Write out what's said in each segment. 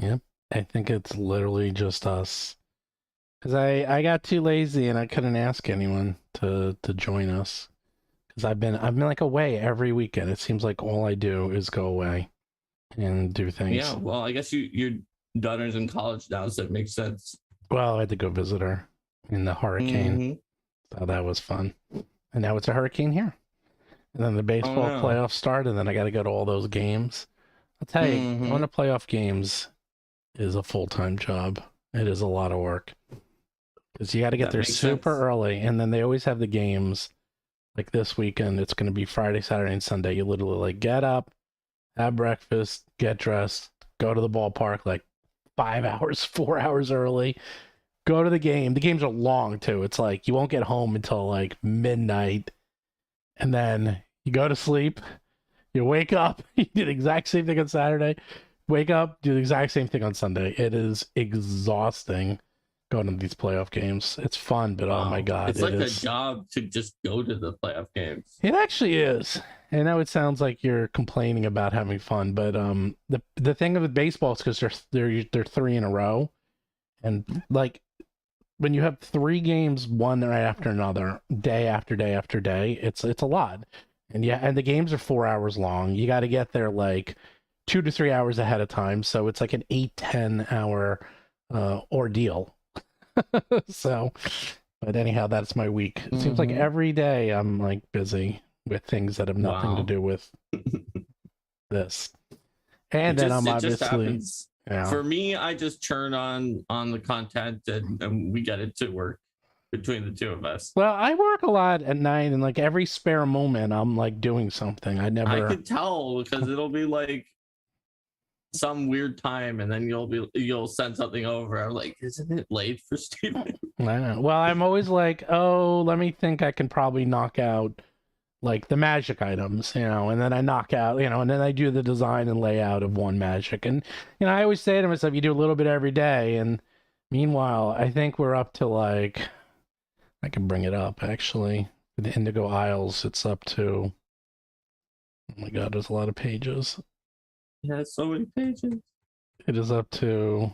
Yep. I think it's literally just us. Because I got too lazy and I couldn't ask anyone to join us. Because I've been like away every weekend. It seems like all I do is go away and do Yeah, things. well, I guess your daughter's in college now, so it makes sense. Well, I had to go visit her in the hurricane. Mm-hmm. So that was fun. And now it's a hurricane here. And then the Oh baseball no. playoffs start, and then I got to go to all those games. I'll tell you, going Mm-hmm. to playoff games is a full-time job. It is a lot of work because you got to get That there makes super sense. early, and then they always have the games. Like this weekend, it's going to be Friday, Saturday, and Sunday. You literally like get up, have breakfast, get dressed, go to the ballpark like 5 hours, 4 hours early. Go to the game. The games are long too. It's like you won't get home until like midnight, and then you go to sleep. You wake up, you do the exact same thing on Saturday. Wake up, do the exact same thing on Sunday. It is exhausting going to these playoff games. It's fun, but oh my Wow. god, It's it like a is. job to just go to the playoff games. It actually is. I know it sounds like you're complaining about having fun, but the thing with baseball is because they're three in a row, and like when you have three games one right after another, day after day after day, it's a lot. And yeah, and the games are 4 hours long. You got to get there like 2 to 3 hours ahead of time, so it's like an 8-10 hour ordeal. So, but anyhow, that's my week. It seems like Mm-hmm. every day I'm like busy with things that have nothing to Wow. do with this. And then I'm It just obviously, happens. yeah. For me, I just turn on the content and we get it to work between the two of us. Well, I work a lot at night, and like every spare moment, I'm like doing something. I I never. could tell because it'll be like some weird time and then you'll send something over. I'm like, isn't it late for Steven? I know. Well, I'm always like, oh, let me think. I can probably knock out like the magic items, and then I knock out, and then I do the design and layout of one magic, and I always say to myself, you do a little bit every day, and meanwhile, I think we're up to like, I can bring it up actually. The Indigo Isles, it's up to. Oh my god, there's a lot of pages. Yeah, so many pages. It is up to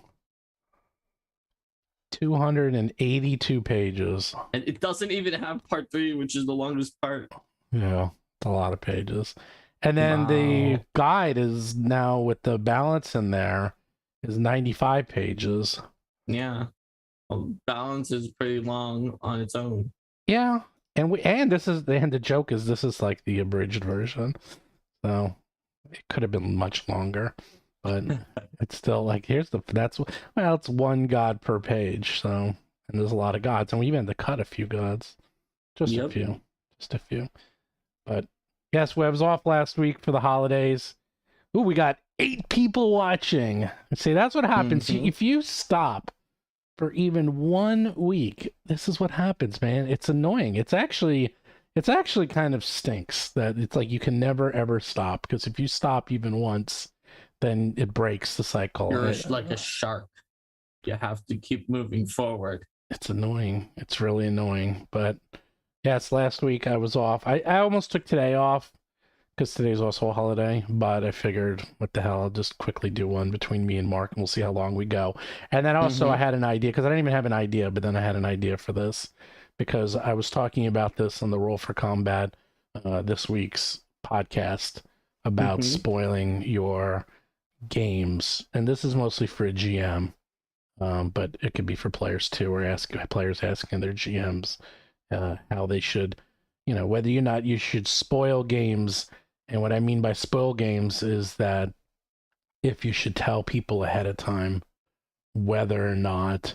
282 pages. And it doesn't even have part three, which is the longest part. Yeah, it's a lot of pages. And then the Wow. guide is now with the balance in there is 95 pages. Yeah. Well, balance is pretty long on its own. Yeah. And this is the joke is this is like the abridged version. So it could have been much longer, but it's still like it's one god per page, so and there's a lot of gods, and we even had to cut a few gods. Just a Yep. few. Just a few. But yes, Web's off last week for the holidays. Ooh, we got 8 people watching. See, that's what happens. Mm-hmm. If you stop for even 1 week, this is what happens, man. It's annoying. It's actually kind of stinks that it's like you can never ever stop because if you stop even once, then it breaks the cycle. You're like a shark. You have to keep moving forward. It's annoying. It's really annoying. But yes, last week I was off. I almost took today off because today's also a holiday, but I figured, what the hell, I'll just quickly do one between me and Mark, and we'll see how long we go. And then also, I Mm-hmm. had an idea, because I didn't even have an idea, but then I had an idea for this, because I was talking about this on the Roll for Combat this week's podcast about Mm-hmm. spoiling your games. And this is mostly for a GM, but it could be for players too, or players asking their GMs how they should, whether or not you should spoil games. And what I mean by spoil games is that if you should tell people ahead of time whether or not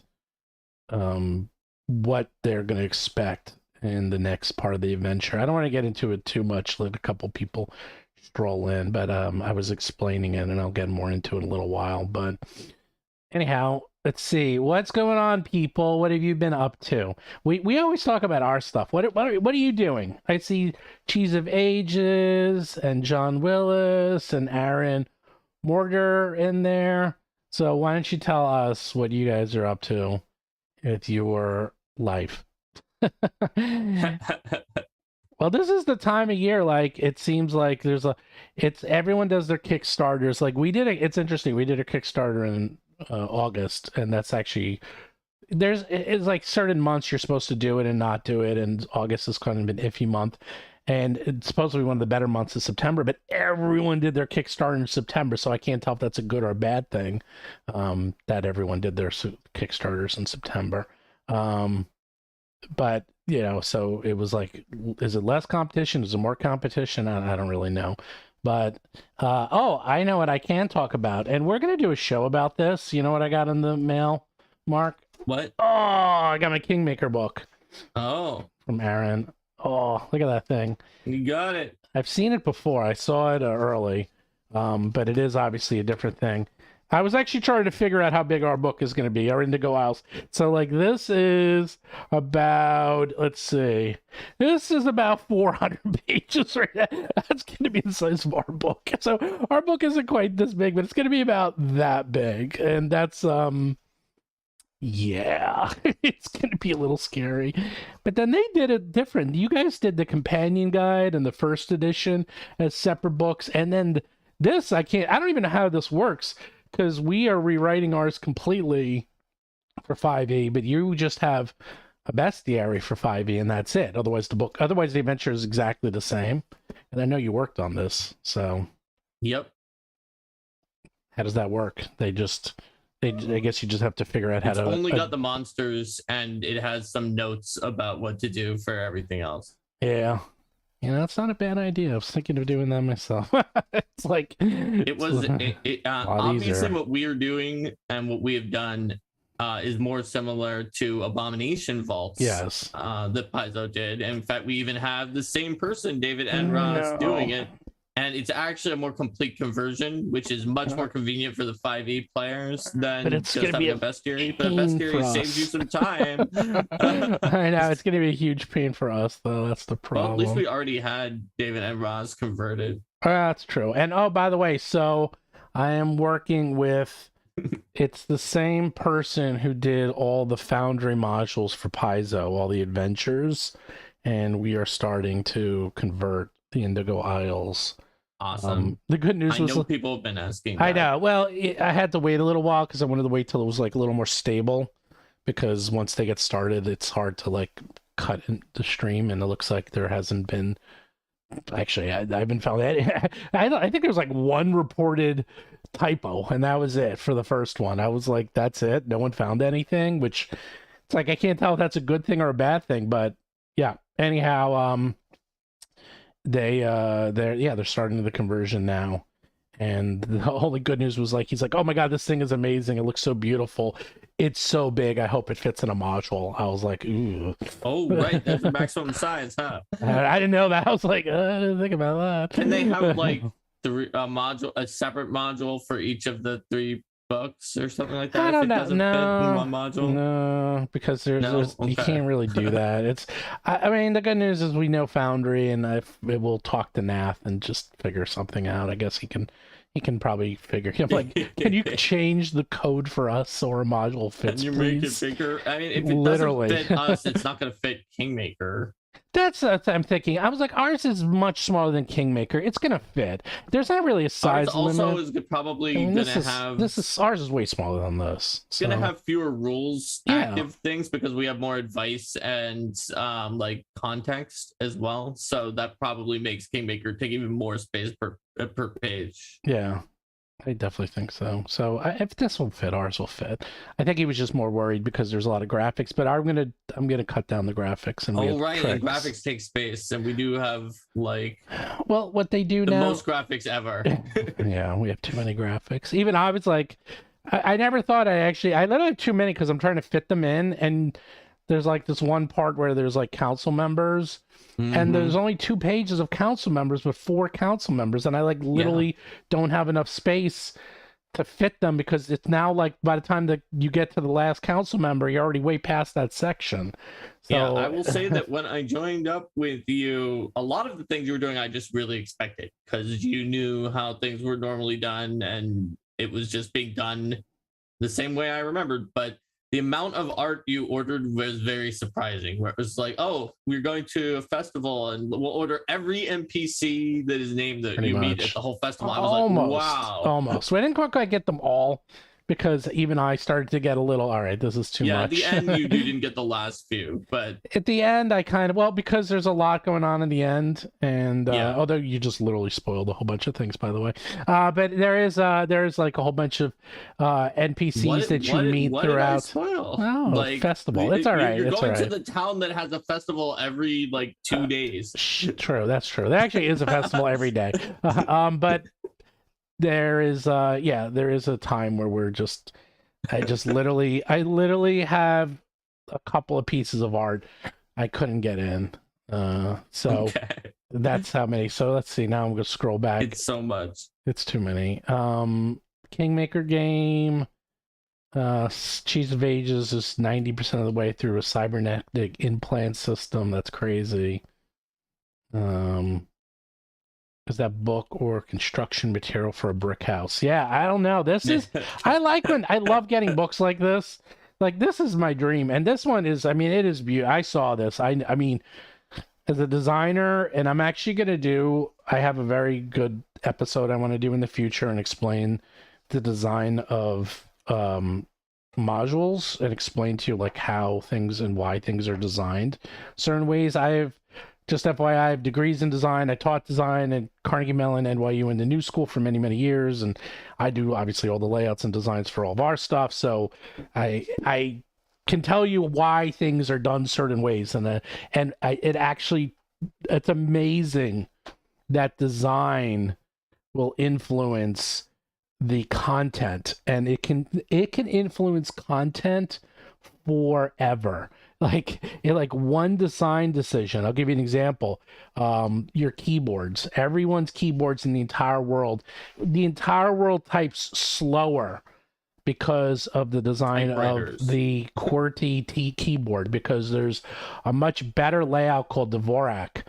what they're going to expect in the next part of the adventure. I don't want to get into it too much. Let a couple people stroll in, but I was explaining it, and I'll get more into it in a little while. But anyhow, let's see what's going on, people. What have you been up to? We always talk about our stuff. What are you doing? I see Cheese of Ages and John Willis and Aaron Morger in there. So why don't you tell us what you guys are up to with your life? Well, this is the time of year. Like it seems like it's everyone does their Kickstarters. Like we did it's interesting. We did a Kickstarter in August, and that's actually it's like certain months you're supposed to do it and not do it, and August is kind of an iffy month, and it's supposed to be one of the better months of September, but everyone did their Kickstarter in September, so I can't tell if that's a good or a bad thing, that everyone did their Kickstarters in September. But so it was like, is it less competition? Is it more competition? I don't really know. But I know what I can talk about, and we're gonna do a show about this. You know what I got in the mail, Mark? What? Oh, I got my Kingmaker book Oh, from Aaron. Oh, look at that thing. you got it. I've seen it before. I saw it early, but it is obviously a different thing. I was actually trying to figure out how big our book is going to be, our Indigo Isles. So, like, this is about, let's see, this is about 400 pages right now. That's going to be the size of our book. So, our book isn't quite this big, but it's going to be about that big. And that's, yeah, it's going to be a little scary. But then they did it different. You guys did the companion guide and the first edition as separate books. And then this, I don't even know how this works, because we are rewriting ours completely for 5e, but you just have a bestiary for 5e, and that's it. Otherwise, the adventure is exactly the same. And I know you worked on this, so. Yep. How does that work? I guess you just have to figure out how It's to. only got the monsters, and it has some notes about what to do for everything else. Yeah. It's not a bad idea. I was thinking of doing that myself. It's like obviously what we are doing and what we have done is more similar to Abomination Vaults. Yes. That Paizo did. And in fact, we even have the same person, David and Ross, doing it. And it's actually a more complete conversion, which is much more convenient for the 5e players than just having a bestiary. But a bestiary saves you some time. I know, it's going to be a huge pain for us, though. That's the problem. Well, at least we already had David and Ross converted. That's true. And by the way, so I am working with, it's the same person who did all the Foundry modules for Paizo, all the adventures. And we are starting to convert the Indigo Isles. Awesome. The good news was, I know people have been asking. I know. Well, I had to wait a little while because I wanted to wait till it was like a little more stable, because once they get started, it's hard to like cut in the stream, and it looks like there hasn't been. Actually, I haven't found that. I think there's like one reported typo, and that was it for the first one. I was like, that's it. No one found anything, which it's like I can't tell if that's a good thing or a bad thing, but yeah. Anyhow, they're starting the conversion now, and the only good news was like, he's like, oh my god, this thing is amazing, it looks so beautiful, it's so big, I hope it fits in a module. I was like, ooh. Oh right, that's the maximum size, huh? I didn't know that. I was like, I didn't think about that. Can they have like a separate module for each of the 3 books or something like that? I don't know. Fit in one module? No, because there's Okay. You can't really do that. It's, I mean, the good news is we know Foundry, and we'll talk to Nath and just figure something out. I guess he can probably figure. I'm like, can you change the code for us so our module fits? Can you please? make it bigger? I mean, if it Literally. doesn't fit us, it's not going to fit Kingmaker. That's what I'm thinking. I was like, ours is much smaller than Kingmaker. It's gonna fit. There's not really a size ours also limit. is probably gonna have. Ours is way smaller than this. It's gonna have fewer rules, active things, because we have more advice and like context as well. So that probably makes Kingmaker take even more space per page. Yeah. I definitely think so. So if this will fit, ours will fit. I think he was just more worried because there's a lot of graphics, but I'm gonna cut down the graphics. And the graphics take space, and we do have like, well, what they do now, most graphics ever. Yeah, we have too many graphics. Even I was like, I never thought I literally have too many because I'm trying to fit them in, and there's like this one part where there's like council members, and there's only 2 pages of council members, but 4 council members, and I like literally don't have enough space to fit them, because it's now like by the time that you get to the last council member, you're already way past that section. So yeah, I will say that when I joined up with you, a lot of the things you were doing I just really expected, because you knew how things were normally done, and it was just being done the same way I remembered. But the amount of art you ordered was very surprising, where it was like, oh, we're going to a festival and we'll order every NPC that is named that you meet at the whole festival. I was like, wow. Almost. So I didn't quite get them all, because even I started to get a little, all right, this is too Yeah, much. at the end you didn't get the last few, but At the end, I kind of, well, because there's a lot going on in the end, and Yeah. although you just literally spoiled a whole bunch of things, by the way. But there is like a whole bunch of NPCs that you meet what did I throughout. spoil? Oh, Like festival. It's all right. You're It's all going to right. the town that has a festival every like 2 days. True. That's true. There actually is a festival every day. But there is there is a time where I literally have a couple of pieces of art I couldn't get in. So Okay. that's how many. So let's see. Now I'm gonna scroll back. It's so much. It's too many. Kingmaker game. Cheese of Ages is 90% of the way through a cybernetic implant system. That's crazy. Is that book or construction material for a brick house? Yeah, I don't know. I love getting books like this. Like, this is my dream. And this one is, I mean, it is beautiful. I saw this. I mean, as a designer, and I'm actually going to I have a very good episode I want to do in the future and explain the design of modules and explain to you like how things and why things are designed certain ways. Just FYI, I have degrees in design. I taught design at Carnegie Mellon, NYU, and the New School for many, many years. And I do obviously all the layouts and designs for all of our stuff. So I can tell you why things are done certain ways. It's amazing that design will influence the content, and it can influence content forever. Like one design decision. I'll give you an example. Your keyboards. Everyone's keyboards in the entire world types slower because of the design of the QWERTY keyboard, because there's a much better layout called Dvorak.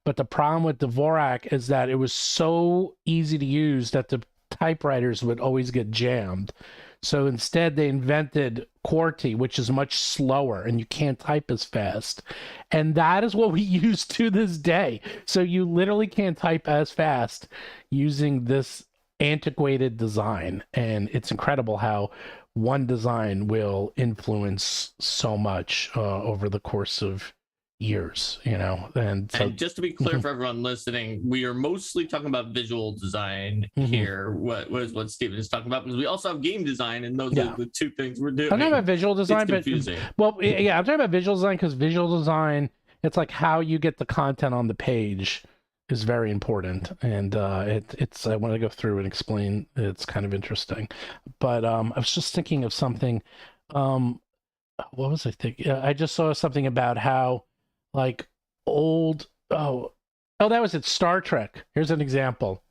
But the problem with Dvorak is that it was so easy to use that the typewriters would always get jammed. So instead, they invented QWERTY, which is much slower, and you can't type as fast. And that is what we use to this day. So you literally can't type as fast using this antiquated design. And it's incredible how one design will influence so much over the course of years, and just to be clear for everyone listening, we are mostly talking about visual design here. What Steven is talking about, because we also have game design, and those are the two things we're doing. I'm talking about visual design, but I'm talking about visual design because visual design, it's like how you get the content on the page is very important, and it's I want to go through and explain. It's kind of interesting, but I was just thinking of something. What was I thinking? I just saw something about how like that was it. Star Trek. Here's an example.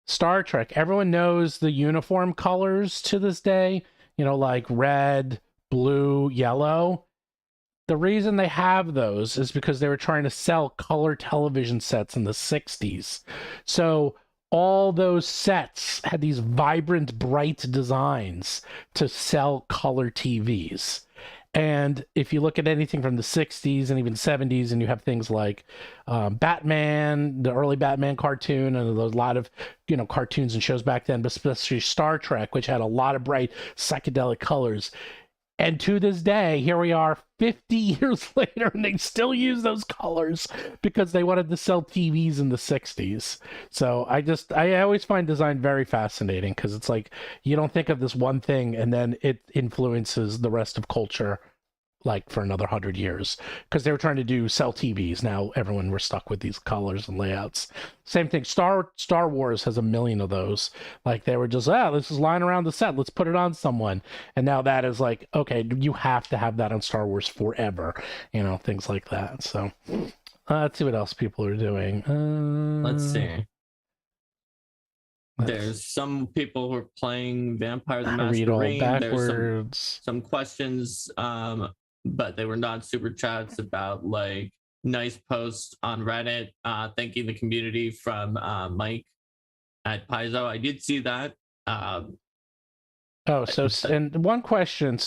Star Trek. Everyone knows the uniform colors to this day, like red, blue, yellow. The reason they have those is because they were trying to sell color television sets in the 60s. So all those sets had these vibrant, bright designs to sell color TVs. And if you look at anything from the 60s and even 70s, and you have things like Batman, the early Batman cartoon, and a lot of, cartoons and shows back then, but especially Star Trek, which had a lot of bright psychedelic colors. And to this day, here we are 50 years later, and they still use those colors because they wanted to sell TVs in the 60s. So I always find design very fascinating, because it's like you don't think of this one thing and then it influences the rest of culture like for another 100 years, because they were trying to sell TVs. Now everyone, we're stuck with these colors and layouts. Same thing. Star Wars has a million of those. Like they were just, this is lying around the set, let's put it on someone. And now that is like, okay, you have to have that on Star Wars forever, things like that. So let's see what else people are doing. Let's see. There's some people who are playing Vampire the Masquerade. There's some questions, but they were not super chats about like nice posts on Reddit thanking the community from Mike at Paizo. I did see that. And one question.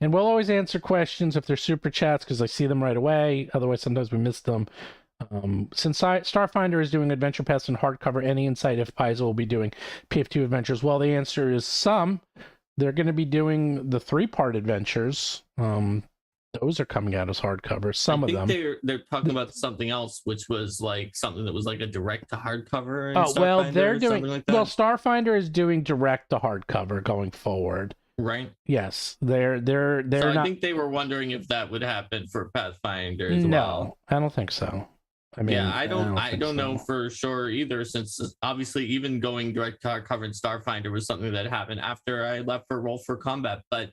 And we'll always answer questions if they're super chats, because I see them right away. Otherwise, sometimes we miss them. Since Starfinder is doing Adventure Paths in hardcover, any insight if Paizo will be doing PF2 adventures? Well, the answer is some. they're going to be doing the 3-part adventures. Those are coming out as hardcovers. Some of them. They're talking about something else, which was like something that was like a direct to hardcover. Oh well, they're doing like that. well. Starfinder is doing direct to hardcover going forward. Right. Yes, they're So not. I think they were wondering if that would happen for Pathfinder as No, well. I don't think so. I mean, yeah, I don't know so. for sure either, since obviously even going direct to hardcover in Starfinder was something that happened after I left for Roll for Combat. But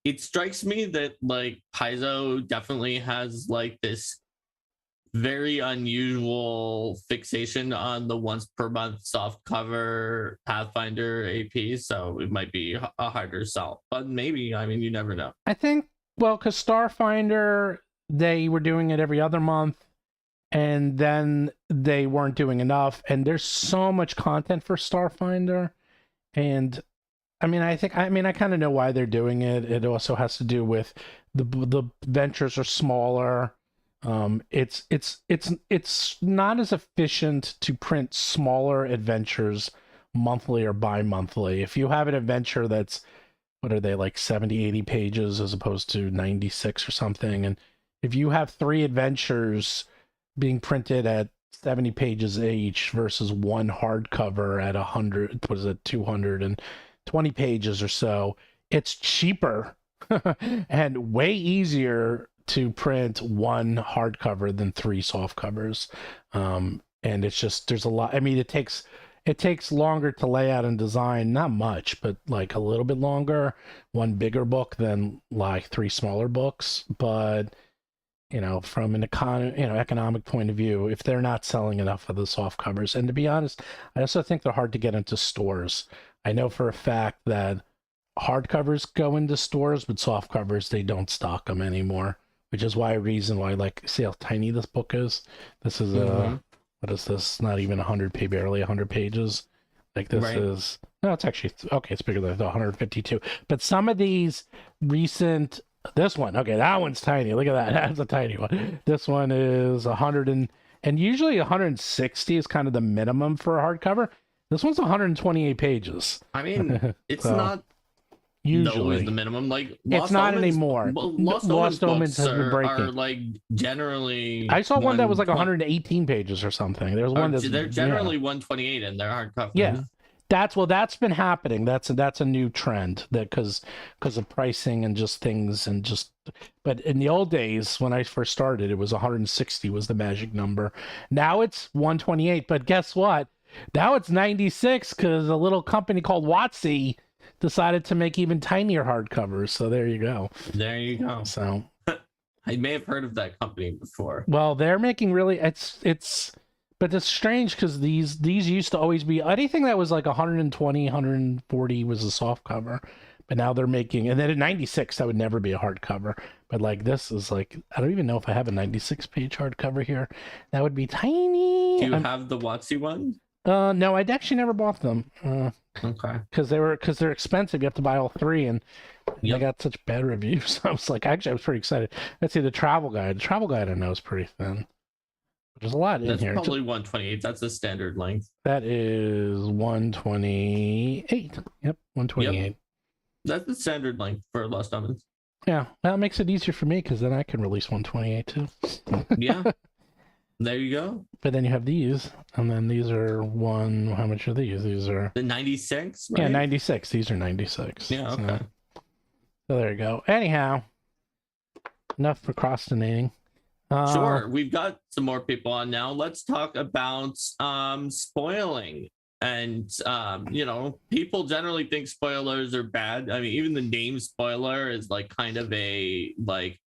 it strikes me that like Paizo definitely has like this very unusual fixation on the once per month soft cover Pathfinder AP, so it might be a harder sell, but maybe, I mean, you never know. I think, well, because Starfinder, they were doing it every other month, and then they weren't doing enough, and there's so much content for Starfinder, and I mean, I kind of know why they're doing it. It also has to do with the ventures are smaller. It's not as efficient to print smaller adventures monthly or bi-monthly. If you have an adventure that's, what are they, like 70, 80 pages as opposed to 96 or something, and if you have 3 adventures being printed at 70 pages each versus one hardcover at 100, what is it, 220 pages or so, it's cheaper and way easier to print one hardcover than 3 soft covers. And it's just, there's a lot. I mean, it takes longer to lay out and design, not much, but like a little bit longer, one bigger book than like 3 smaller books. But you know, from an economic point of view, if they're not selling enough of the soft covers, and to be honest, I also think they're hard to get into stores. I know for a fact that hardcovers go into stores, but soft covers, they don't stock them anymore, which is reason why, like, see how tiny this book is? This is what is this? Not even 100 page, barely 100 pages. Like this is, no, it's actually, okay, it's bigger than 152. But some of these recent, this one, okay, that one's tiny. Look at that. That's a tiny one. This one is 100 and usually 160 is kind of the minimum for a hardcover. This one's 128 pages. I mean, it's so, not usually the minimum. Like it's not anymore. Lost Omens has been breaking. Are like generally. I saw one that was like 118 pages or something. There's one that's they're generally 128 and they're hardcover. Yeah. That's been happening. That's a new trend, that because of pricing and just things and just. But in the old days when I first started, it was 160 was the magic number. Now it's 128. But guess what? Now it's 96 because a little company called WotC decided to make even tinier hardcovers. So there you go. There you go. So I may have heard of that company before. Well, they're making really but it's strange because these used to always be anything that was like 120, 140 was a soft cover, but now they're making, and then at 96 that would never be a hardcover. But like this is like, I don't even know if I have a 96 page hardcover here. That would be tiny. Do you have the WotC one? No, I'd actually never bought them. Okay. Because they're expensive. You have to buy all 3, and they got such bad reviews. I was like, actually, I was pretty excited. Let's see the travel guide. The travel guide I know is pretty thin. But there's a lot in here. That's probably 128. That's the standard length. That is 128. Yep, 128. Yep. That's the standard length for Lost Omens. Yeah, that makes it easier for me because then I can release 128 too. Yeah. There you go. But then you have these, and then these are how much are these? These are the 96, right? Yeah, 96. These are 96. Yeah, okay. So there you go. Anyhow, enough procrastinating. Sure, we've got some more people on now. Let's talk about spoiling. And people generally think spoilers are bad. I mean, even the name spoiler is like kind of a like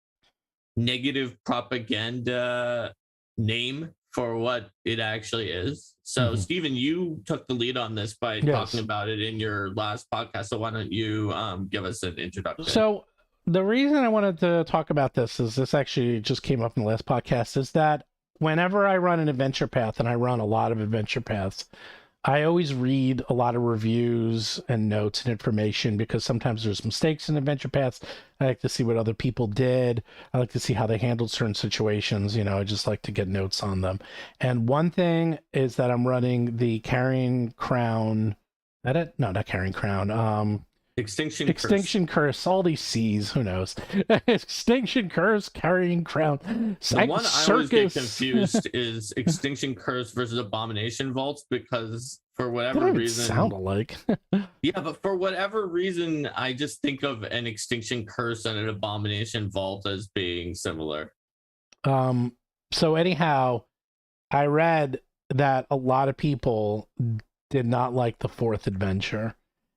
negative propaganda name for what it actually is. So Stephen, you took the lead on this by talking about it in your last podcast. So why don't you give us an introduction? So the reason I wanted to talk about this is this actually just came up in the last podcast, is that whenever I run an adventure path, and I run a lot of adventure paths, I always read a lot of reviews and notes and information because sometimes there's mistakes in adventure paths. I like to see what other people did. I like to see how they handled certain situations. I just like to get notes on them. And one thing is that I'm running the Carrying Crown. That it? No, not Carrying Crown. Extinction curse, all these C's, who knows? Extinction curse, carrying crown. The one I always get confused is Extinction Curse versus Abomination Vaults, because for whatever reason, sound alike. Yeah, but for whatever reason, I just think of an Extinction Curse and an Abomination Vault as being similar. So anyhow, I read that a lot of people did not like the fourth adventure.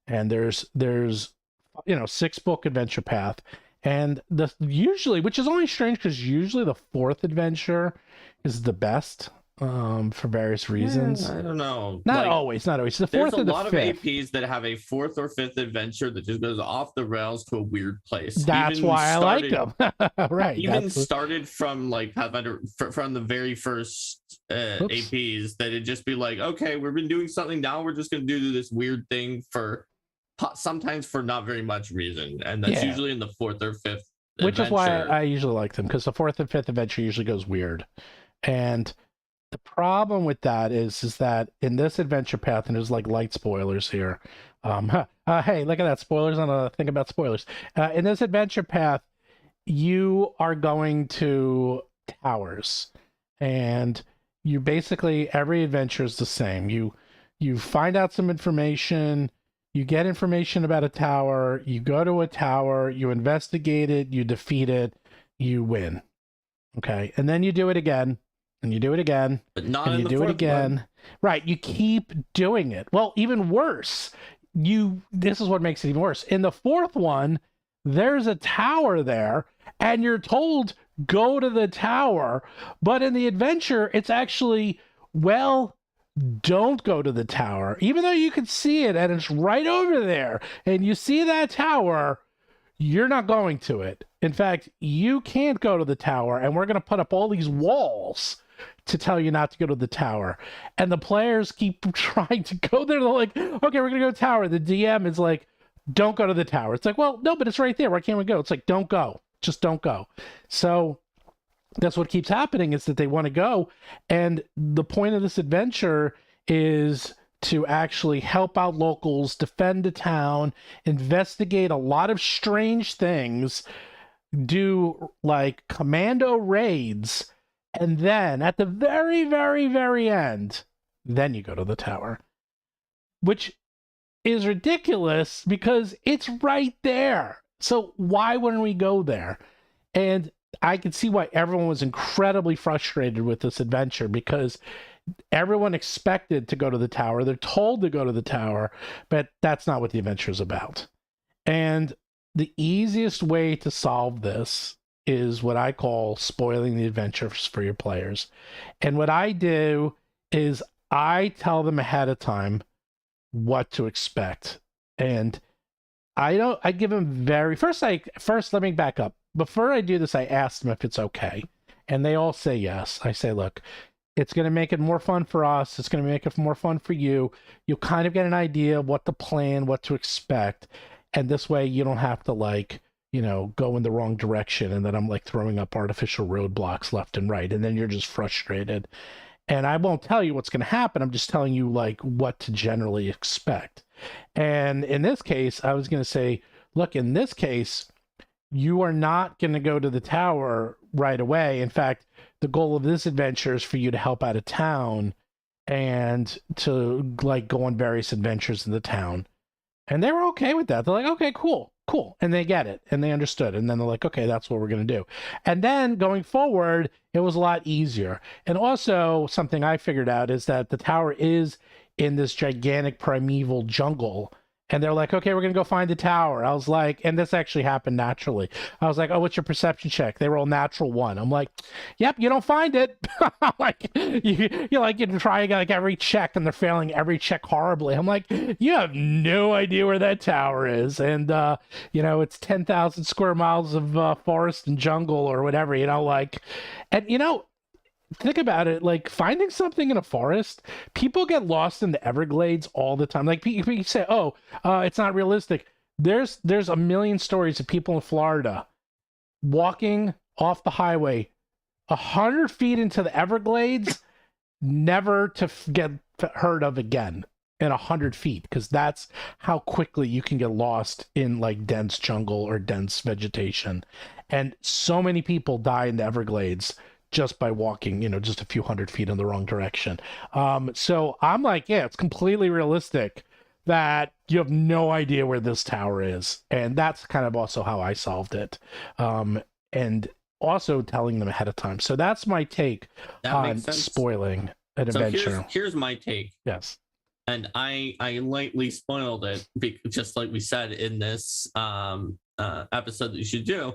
And there's 6-book adventure path, and usually, which is only strange because usually the fourth adventure is the best for various reasons. I don't know. Not always. The fourth there's and the lot fifth. Of APs that have a fourth or fifth adventure that just goes off the rails to a weird place. That's why I like them. Right. Even started from like Pathfinder from the very first APs that it'd just be like, okay, we've been doing something, now we're just going to do this weird thing for sometimes for not very much reason, and that's usually in the fourth or fifth which adventure. Is why I usually like them, because the fourth and fifth adventure usually goes weird. And the problem with that is that in this adventure path, and there's like light spoilers here, hey, look at that, spoilers on a thing about spoilers. In this adventure path, you are going to towers, and you basically, every adventure is the same. You find out some information, you get information about a tower, you go to a tower, you investigate it, you defeat it, you win. Okay. And then you do it again, and you do it again, but not and you do it again. One. Right. You keep doing it. Well, even worse, this is what makes it even worse. In the fourth one, there's a tower there, and you're told, go to the tower. But in the adventure, it's actually, well, don't go to the tower, even though you can see it and it's right over there and you see that tower. You're not going to it. In fact, you can't go to the tower, and we're going to put up all these walls to tell you not to go to the tower. And the players keep trying to go there. They're like, okay, we're going to go to the tower. The DM is like, don't go to the tower. It's like, well, no, but it's right there. Why can't we go? It's like, don't go. Just don't go. So that's what keeps happening, is that they want to go. And the point of this adventure is to actually help out locals, defend the town, investigate a lot of strange things, do like commando raids, and then at the very, very, very end, then you go to the tower. Which is ridiculous because it's right there. So why wouldn't we go there? And I can see why everyone was incredibly frustrated with this adventure, because everyone expected to go to the tower. They're told to go to the tower, but that's not what the adventure is about. And the easiest way to solve this is what I call spoiling the adventures for your players. And what I do is I tell them ahead of time what to expect. And I give them first, let me back up. Before I do this, I ask them if it's okay. And they all say yes. I say, look, it's going to make it more fun for us. It's going to make it more fun for you. You'll kind of get an idea of what to plan, what to expect. And this way you don't have to go in the wrong direction. And then I'm like throwing up artificial roadblocks left and right. And then you're just frustrated. And I won't tell you what's going to happen. I'm just telling you what to generally expect. And in this case, I was going to say, look, in this case, you are not going to go to the tower right away. In fact, the goal of this adventure is for you to help out a town and to go on various adventures in the town. And they were okay with that. They're like, okay, cool. And they get it and they understood. And then they're like, okay, that's what we're going to do. And then going forward, it was a lot easier. And also something I figured out is that the tower is in this gigantic primeval jungle. And they're like, okay, we're going to go find the tower. I was like, and this actually happened naturally. I was like, oh, what's your perception check? They roll natural 1. I'm like, yep, you don't find it. You try every check and they're failing every check horribly. I'm like, you have no idea where that tower is. And, it's 10,000 square miles of forest and jungle or whatever, think about it, finding something in a forest, people get lost in the Everglades all the time. People say, oh, it's not realistic. There's a million stories of people in Florida walking off the highway 100 feet into the Everglades, never to get heard of again. in 100 feet, because that's how quickly you can get lost in like dense jungle or dense vegetation. And so many people die in the Everglades just by walking, just a few hundred feet in the wrong direction. So I'm like, yeah, it's completely realistic that you have no idea where this tower is. And that's kind of also how I solved it. And also telling them ahead of time. So that's my take That on makes sense. Spoiling an adventure. Here's my take. Yes. And I lightly spoiled it, just like we said in this episode that you should do.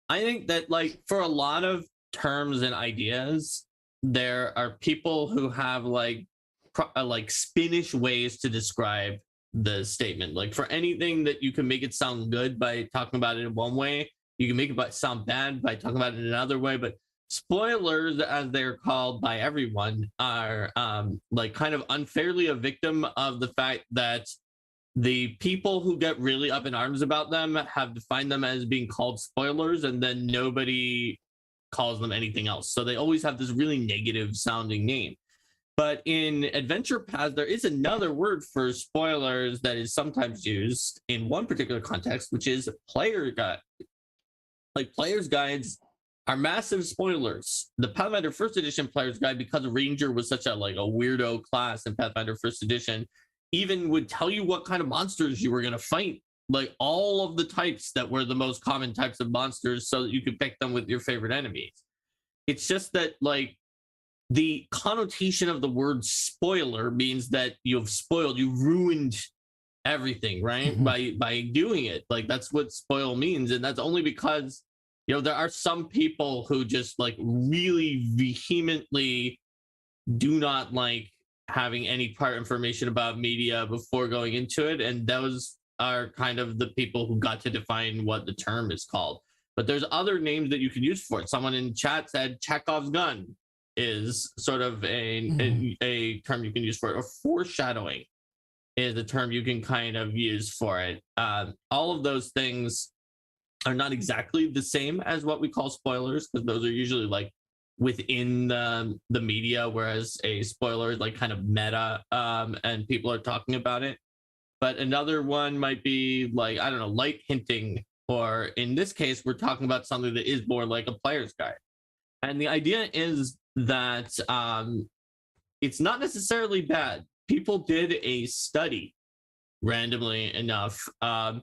I think that like for a lot of terms and ideas, there are people who have like spinnish ways to describe the statement. Like for anything that you can make it sound good by talking about it in one way, you can make it sound bad by talking about it in another way. But spoilers, as they're called by everyone, are like kind of unfairly a victim of the fact that the people who get really up in arms about them have defined them as being called spoilers, and then nobody calls them anything else. So they always have this really negative sounding name. But in adventure paths, there is another word for spoilers that is sometimes used in one particular context, which is player guide. Like player's guides are massive spoilers. The Pathfinder First Edition player's guide, because Ranger was such a weirdo class in Pathfinder First Edition, even would tell you what kind of monsters you were going to fight, like all of the types that were the most common types of monsters, so that you could pick them with your favorite enemies. It's just that like the connotation of the word spoiler means that you've ruined everything, right? Mm-hmm. by doing it. Like that's what spoil means, and that's only because there are some people who just like really vehemently do not like having any prior information about media before going into it, and those are kind of the people who got to define what the term is called. But there's other names that you can use for it. Someone in chat said Chekhov's gun is sort of a term you can use for it, or foreshadowing is a term you can kind of use for it. All of those things are not exactly the same as what we call spoilers, because those are usually like within the media, whereas a spoiler is like kind of meta, and people are talking about it. But another one might be like, I don't know, light hinting, or in this case, we're talking about something that is more like a player's guide. And the idea is that it's not necessarily bad. People did a study randomly enough to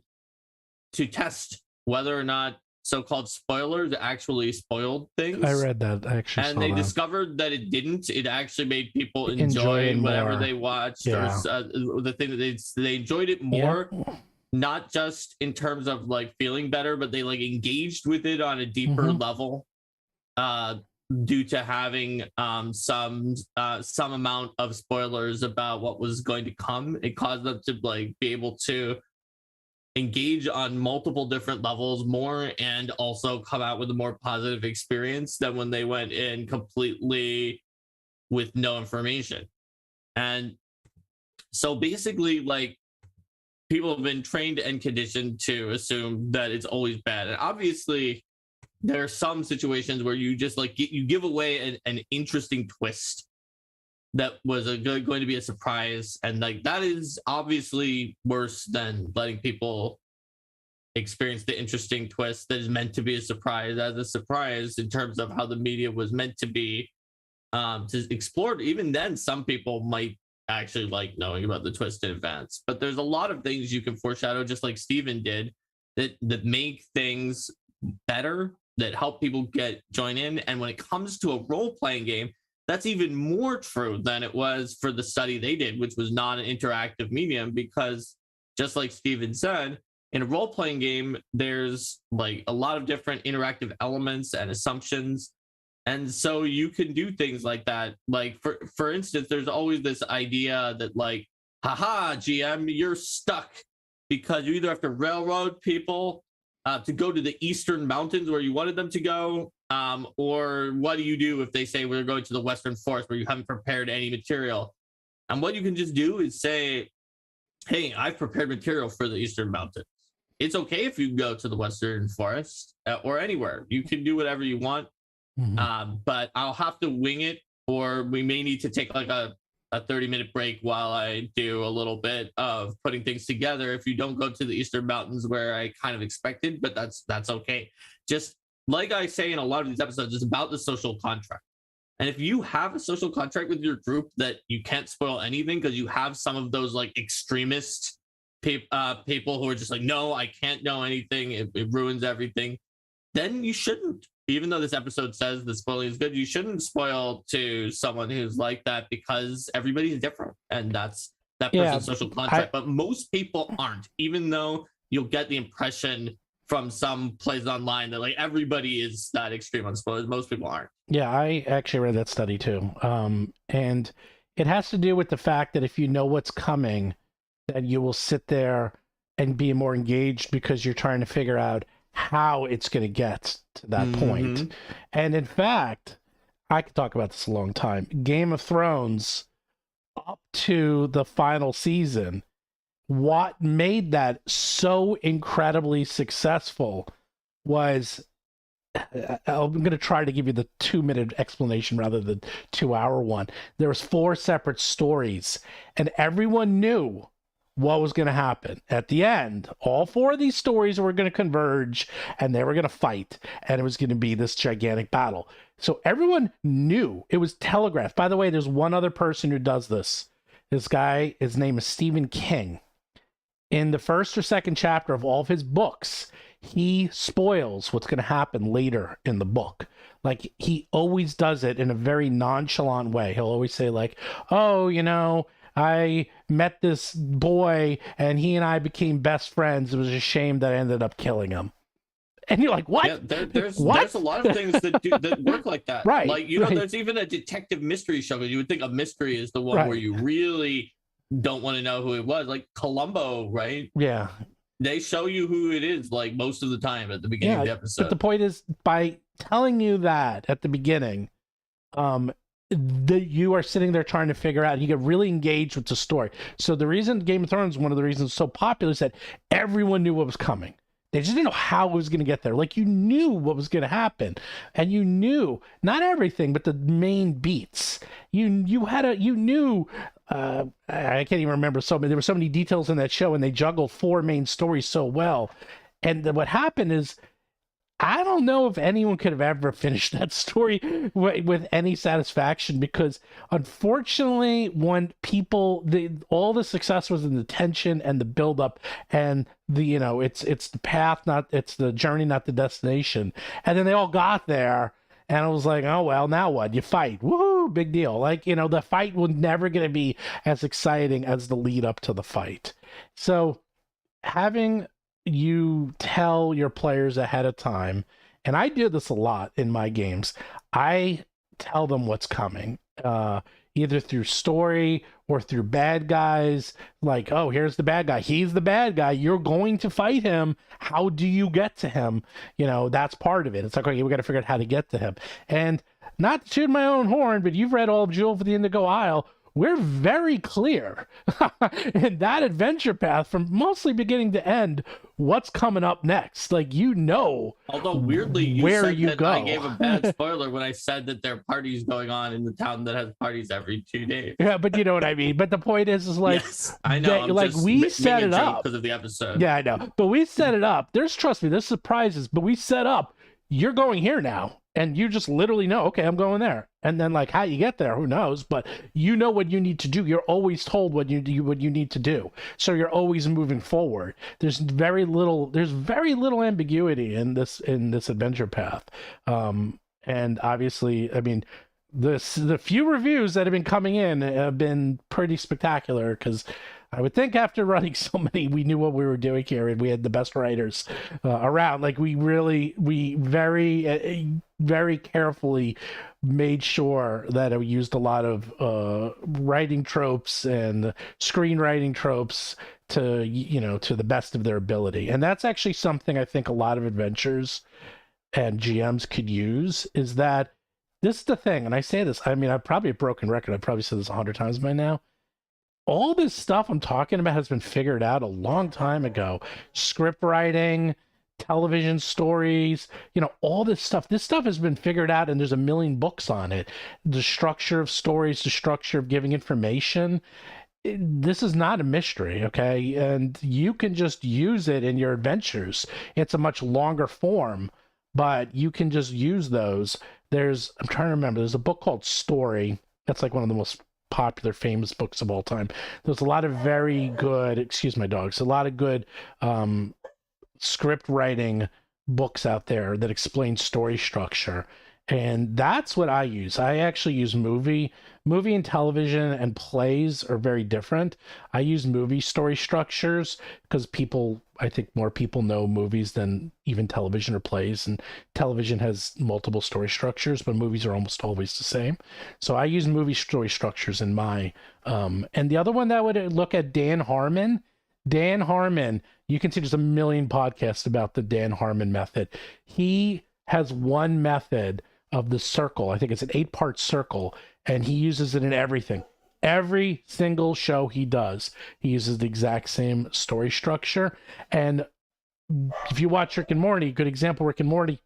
test whether or not so-called spoilers actually spoiled things. I read that. I actually and saw they that. discovered that it didn't. It actually made people Enjoy enjoy whatever more. they watched, Yeah. or the thing that they enjoyed it more. Yeah. Not just in terms of like feeling better, but they like engaged with it on a deeper level, due to having some amount of spoilers about what was going to come. It caused them to like be able to engage on multiple different levels more, and also come out with a more positive experience than when they went in completely with no information. And so basically, like, people have been trained and conditioned to assume that it's always bad. And obviously there are some situations where you just like you give away an interesting twist that was going to be a surprise, and like that is obviously worse than letting people experience the interesting twist that is meant to be a surprise as a surprise, in terms of how the media was meant to be to explore. Even then, some people might actually like knowing about the twist in advance, but there's a lot of things you can foreshadow, just like Steven did, that make things better, that help people join in. And when it comes to a role-playing game, that's even more true than it was for the study they did, which was not an interactive medium, because just like Steven said, in a role-playing game, there's like a lot of different interactive elements and assumptions. And so you can do things like that. Like for instance, there's always this idea that like, haha, GM, you're stuck because you either have to railroad people to go to the eastern mountains where you wanted them to go, or what do you do if they say we're going to the western forest where you haven't prepared any material? And what you can just do is say, hey, I've prepared material for the eastern mountains. It's okay if you go to the western forest or anywhere. You can do whatever you want, but I'll have to wing it, or we may need to take like a a 30-minute break while I do a little bit of putting things together. If you don't go to the Eastern Mountains where I kind of expected, but that's okay. Just like I say in a lot of these episodes, it's about the social contract. And if you have a social contract with your group that you can't spoil anything because you have some of those like extremist people who are just like, no, I can't know anything. It ruins everything. Then you shouldn't. Even though this episode says the spoiling is good, you shouldn't spoil to someone who's like that because everybody's different. And that's that person's social contract. But most people aren't, even though you'll get the impression from some places online that like everybody is that extreme on spoilers. Most people aren't. Yeah, I actually read that study too. And it has to do with the fact that if you know what's coming, that you will sit there and be more engaged because you're trying to figure out how it's going to get to that point. And in fact, I could talk about this a long time. Game of Thrones, up to the final season, what made that so incredibly successful was, I'm going to try to give you the 2-minute explanation rather than 2-hour one. There was 4 separate stories, and everyone knew what was going to happen. At the end, all 4 of these stories were going to converge, and they were going to fight, and it was going to be this gigantic battle. So everyone knew. It was telegraphed. By the way, there's one other person who does this. This guy, his name is Stephen King. In the first or second chapter of all of his books, he spoils what's going to happen later in the book. Like, he always does it in a very nonchalant way. He'll always say, like, oh, you know, I met this boy and he and I became best friends. It was a shame that I ended up killing him. And you're like, what? Yeah, there's a lot of things that work like that. Right. Like, you know, there's even a detective mystery show. You would think a mystery is the one where you really don't want to know who it was. Like Columbo, right? Yeah. They show you who it is, like, most of the time at the beginning of the episode. But the point is, by telling you that at the beginning, you are sitting there trying to figure out, and you get really engaged with the story. So the reason Game of Thrones, one of the reasons it's so popular, is that everyone knew what was coming. They just didn't know how it was going to get there. Like, you knew what was going to happen, and you knew not everything, but the main beats. You knew. I can't even remember so many. There were so many details in that show, and they juggled 4 main stories so well. And what happened is, I don't know if anyone could have ever finished that story with any satisfaction, because unfortunately, when people, all the success was in the tension and the buildup and the, it's the path, it's the journey, not the destination. And then they all got there, and I was like, oh, well, now what? You fight. Woohoo, big deal. Like, the fight was never going to be as exciting as the lead up to the fight. So having you tell your players ahead of time, and I do this a lot in my games, I tell them what's coming, either through story or through bad guys. Like, oh, here's the bad guy, he's the bad guy, you're going to fight him, how do you get to him? That's part of it. It's like, okay, we got to figure out how to get to him. And not to toot my own horn, but you've read all of Jewel for the Indigo Isle. We're very clear in that adventure path, from mostly beginning to end, what's coming up next. Like, although weirdly, where you go. I gave a bad spoiler when I said that there are parties going on in the town that has parties every 2 days. Yeah, but you know what I mean. But the point is like, yes, I know. Like, we set it up because of the episode. Yeah, I know. But we set it up. Trust me, there's surprises, but we set up, you're going here now. And you just literally know, okay, I'm going there. And then, like, how you get there, who knows? But you know what you need to do. You're always told what you need to do. So you're always moving forward. There's very little ambiguity in this adventure path. And obviously, I mean, the few reviews that have been coming in have been pretty spectacular, because I would think after running so many, we knew what we were doing here, and we had the best writers around. Like, we very, very carefully made sure that we used a lot of writing tropes and screenwriting tropes to the best of their ability. And that's actually something I think a lot of adventures and GMs could use, is that this is the thing. And I say this, I mean, I'm probably a broken record. I've probably said this 100 times by now. All this stuff I'm talking about has been figured out a long time ago. Script writing, television stories, all this stuff. This stuff has been figured out, and there's a million books on it. The structure of stories, the structure of giving information. This is not a mystery, okay? And you can just use it in your adventures. It's a much longer form, but you can just use those. I'm trying to remember, there's a book called Story. That's like one of the most popular, famous books of all time. There's a lot of very good, excuse my dogs, a lot of good script writing books out there that explain story structure. And that's what I use. I actually use movie and television and plays are very different. I use movie story structures because I think more people know movies than even television or plays, and television has multiple story structures, but movies are almost always the same. So I use movie story structures in my and the other one that would look at Dan Harmon, you can see there's a million podcasts about the Dan Harmon method. He has one method of the circle. I think it's an 8-part circle, and he uses it in everything. Every single show he does, he uses the exact same story structure. And if you watch Rick and Morty, good example, Rick and Morty,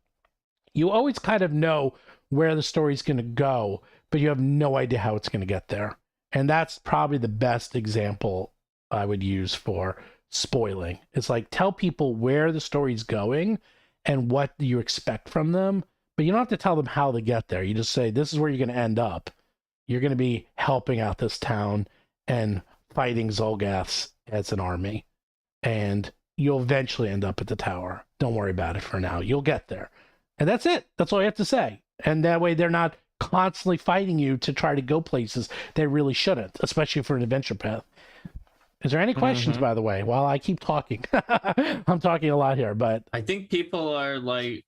you always kind of know where the story's going to go, but you have no idea how it's going to get there. And that's probably the best example I would use for spoiling. It's like, tell people where the story's going and what you expect from them, but you don't have to tell them how to get there. You just say, this is where you're going to end up. You're going to be helping out this town and fighting Zolgaths as an army. And you'll eventually end up at the tower. Don't worry about it for now. You'll get there. And that's it. That's all you have to say. And that way they're not constantly fighting you to try to go places they really shouldn't, especially for an adventure path. Is there any questions, by the way, while I keep talking? I'm talking a lot here, but I think people are like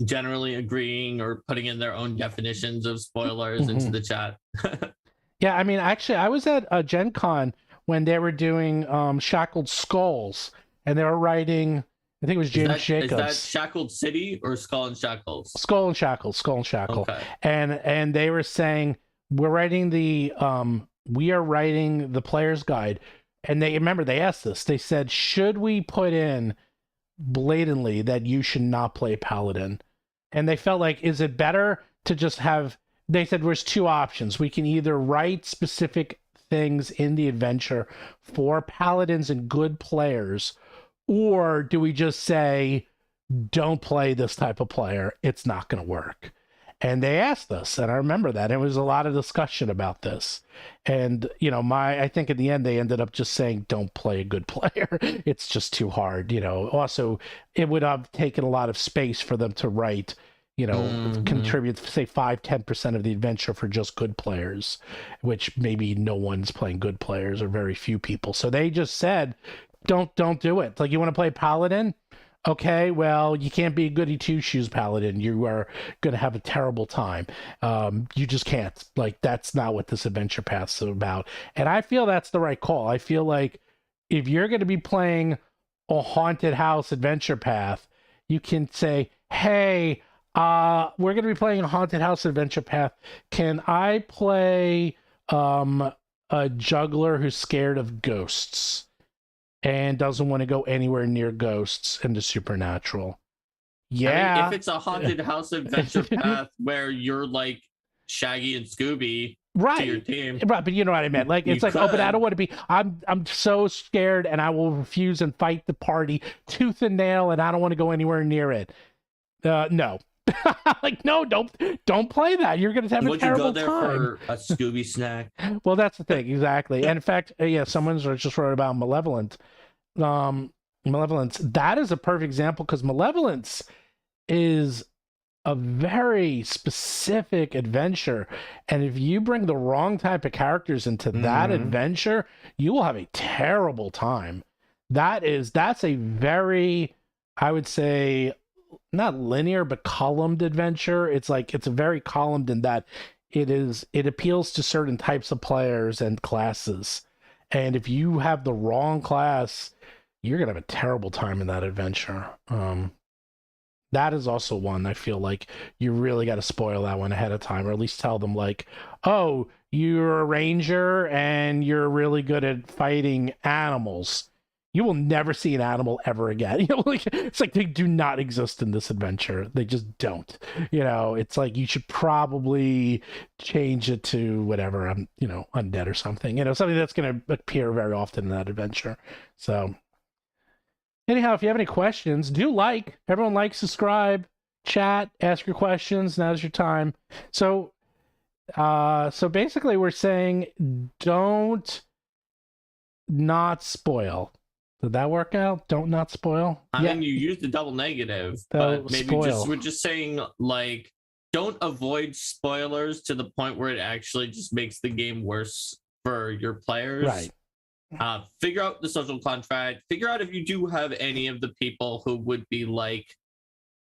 generally agreeing or putting in their own definitions of spoilers into the chat. Yeah, I mean, actually, I was at Gen Con when they were doing Shackled Skulls, and they were writing, I think it was James Jacobs. Is that Shackled City or Skull and Shackles? Skull and Shackle. Okay. And they were saying, we are writing the player's guide. And they asked us, they said, should we put in blatantly that you should not play Paladin? And they felt like, is it better to just have, they said there's two options. We can either write specific things in the adventure for Paladins and good players, or do we just say, don't play this type of player? It's not going to work. And they asked us, and I remember that. It was a lot of discussion about this. And, I think in the end, they ended up just saying, don't play a good player. It's just too hard, Also, it would have taken a lot of space for them to write, contribute, say, 5-10% of the adventure for just good players, which maybe no one's playing good players or very few people. So they just said, don't do it. Like, you want to play Paladin? Okay, well, you can't be a goody two-shoes Paladin. You are going to have a terrible time. You just can't. Like, that's not what this adventure path's about. And I feel that's the right call. I feel like if you're going to be playing a haunted house adventure path, you can say, hey, we're going to be playing a haunted house adventure path. Can I play a juggler who's scared of ghosts and doesn't want to go anywhere near ghosts and the supernatural? Yeah. I mean, if it's a haunted house adventure path where you're like Shaggy and Scooby to your team. Right, but you know what I meant. Like, it's like, oh, but I don't want to be, I'm so scared and I will refuse and fight the party tooth and nail and I don't want to go anywhere near it. No. Like, no, don't play that. You're going to have a terrible time. Would you go there for a Scooby snack? Well, that's the thing, exactly. And in fact, someone's just wrote about Malevolence. That is a perfect example because Malevolence is a very specific adventure, and if you bring the wrong type of characters into that adventure, you will have a terrible time. That's a very, I would say, not linear but columned adventure. It's a very columned in that it appeals to certain types of players and classes, and if you have the wrong class, you're gonna have a terrible time in that adventure. That is also one I feel like you really got to spoil that one ahead of time, or at least tell them like, oh, you're a ranger and you're really good at fighting animals. you will never see an animal ever again. You know, like it's like they do not exist in this adventure. They just don't. You know, it's like you should probably change it to whatever, you know, undead or something. You know, something that's going to appear very often in that adventure. So, anyhow, if you have any questions, do everyone like, subscribe, chat, ask your questions. Now's your time. So basically we're saying don't not spoil. Did that work out? Don't not spoil? I mean, you used the double negative, but maybe we're just saying, like, don't avoid spoilers to the point where it actually just makes the game worse for your players. Right. Figure out the social contract. Figure out if you do have any of the people who would be like,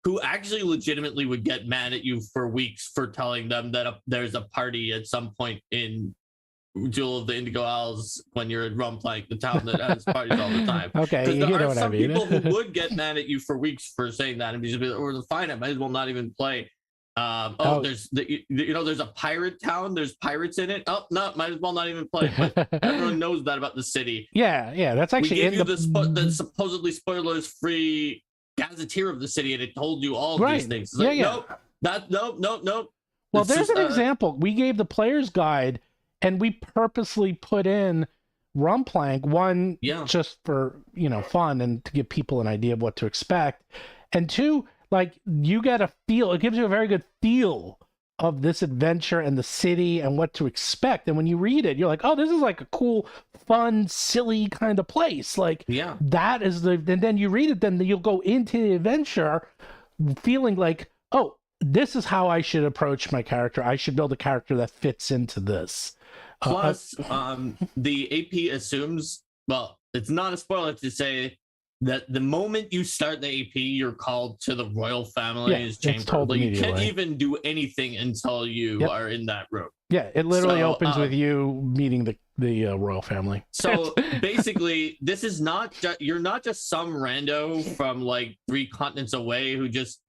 who actually legitimately would get mad at you for weeks for telling them that there's a party at some point in Jewel of the Indigo Owls when you're in Rumplank, the town that has parties all the time. Okay, you know what I mean. People who would get mad at you for weeks for saying that, and be like, or fine, I might as well not even play. There's there's a pirate town. There's pirates in it. Oh no, might as well not even play. But everyone knows that about the city. Yeah, that's actually we gave you the supposedly spoilers-free gazetteer of the city, and it told you all of these things. It's like, nope. Well, there's an example. We gave the player's guide, and we purposely put in Rumplank, one, just for, you know, fun and to give people an idea of what to expect, and two, like, you get a feel. It gives you a very good feel of this adventure and the city and what to expect. And when you read it, you're like, oh, this is like a cool, fun, silly kind of place. Like, that is and then you read it, then you'll go into the adventure feeling like, oh, this is how I should approach my character. I should build a character that fits into this. Plus, the AP assumes, well, it's not a spoiler to say that the moment you start the AP, you're called to the royal family's chamber. Like, you can't even do anything until you are in that room. Yeah, it literally opens with you meeting the royal family. So basically, this is not you're not just some rando from like 3 continents away who just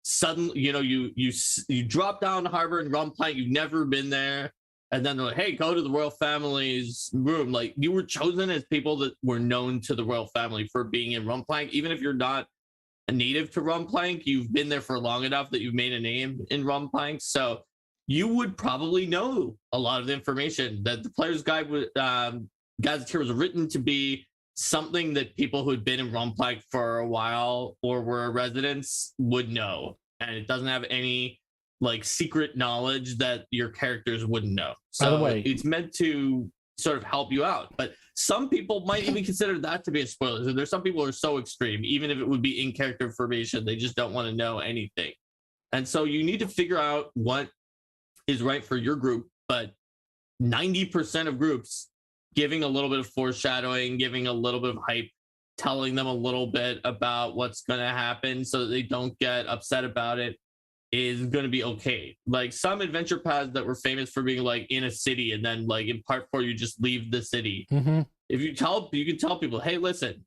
suddenly, you know, you drop down to harbor in Rumplank, you've never been there, and then they're like, hey, go to the royal family's room. Like, you were chosen as people that were known to the royal family for being in Rumplank. Even if you're not a native to Rumplank, you've been there for long enough that you've made a name in Rumplank. So you would probably know a lot of the information that the player's guide gazetteer was written to be something that people who had been in Rumplank for a while or were residents would know. And it doesn't have any like secret knowledge that your characters wouldn't know. So by the way, it's meant to sort of help you out. But some people might even consider that to be a spoiler. So there's some people who are so extreme, even if it would be in character information, they just don't want to know anything. And so you need to figure out what is right for your group. But 90% of groups giving a little bit of foreshadowing, giving a little bit of hype, telling them a little bit about what's going to happen so that they don't get upset about it is going to be okay. Like some adventure paths that were famous for being like in a city and then like in part 4 you just leave the city. If you can tell people, hey, listen,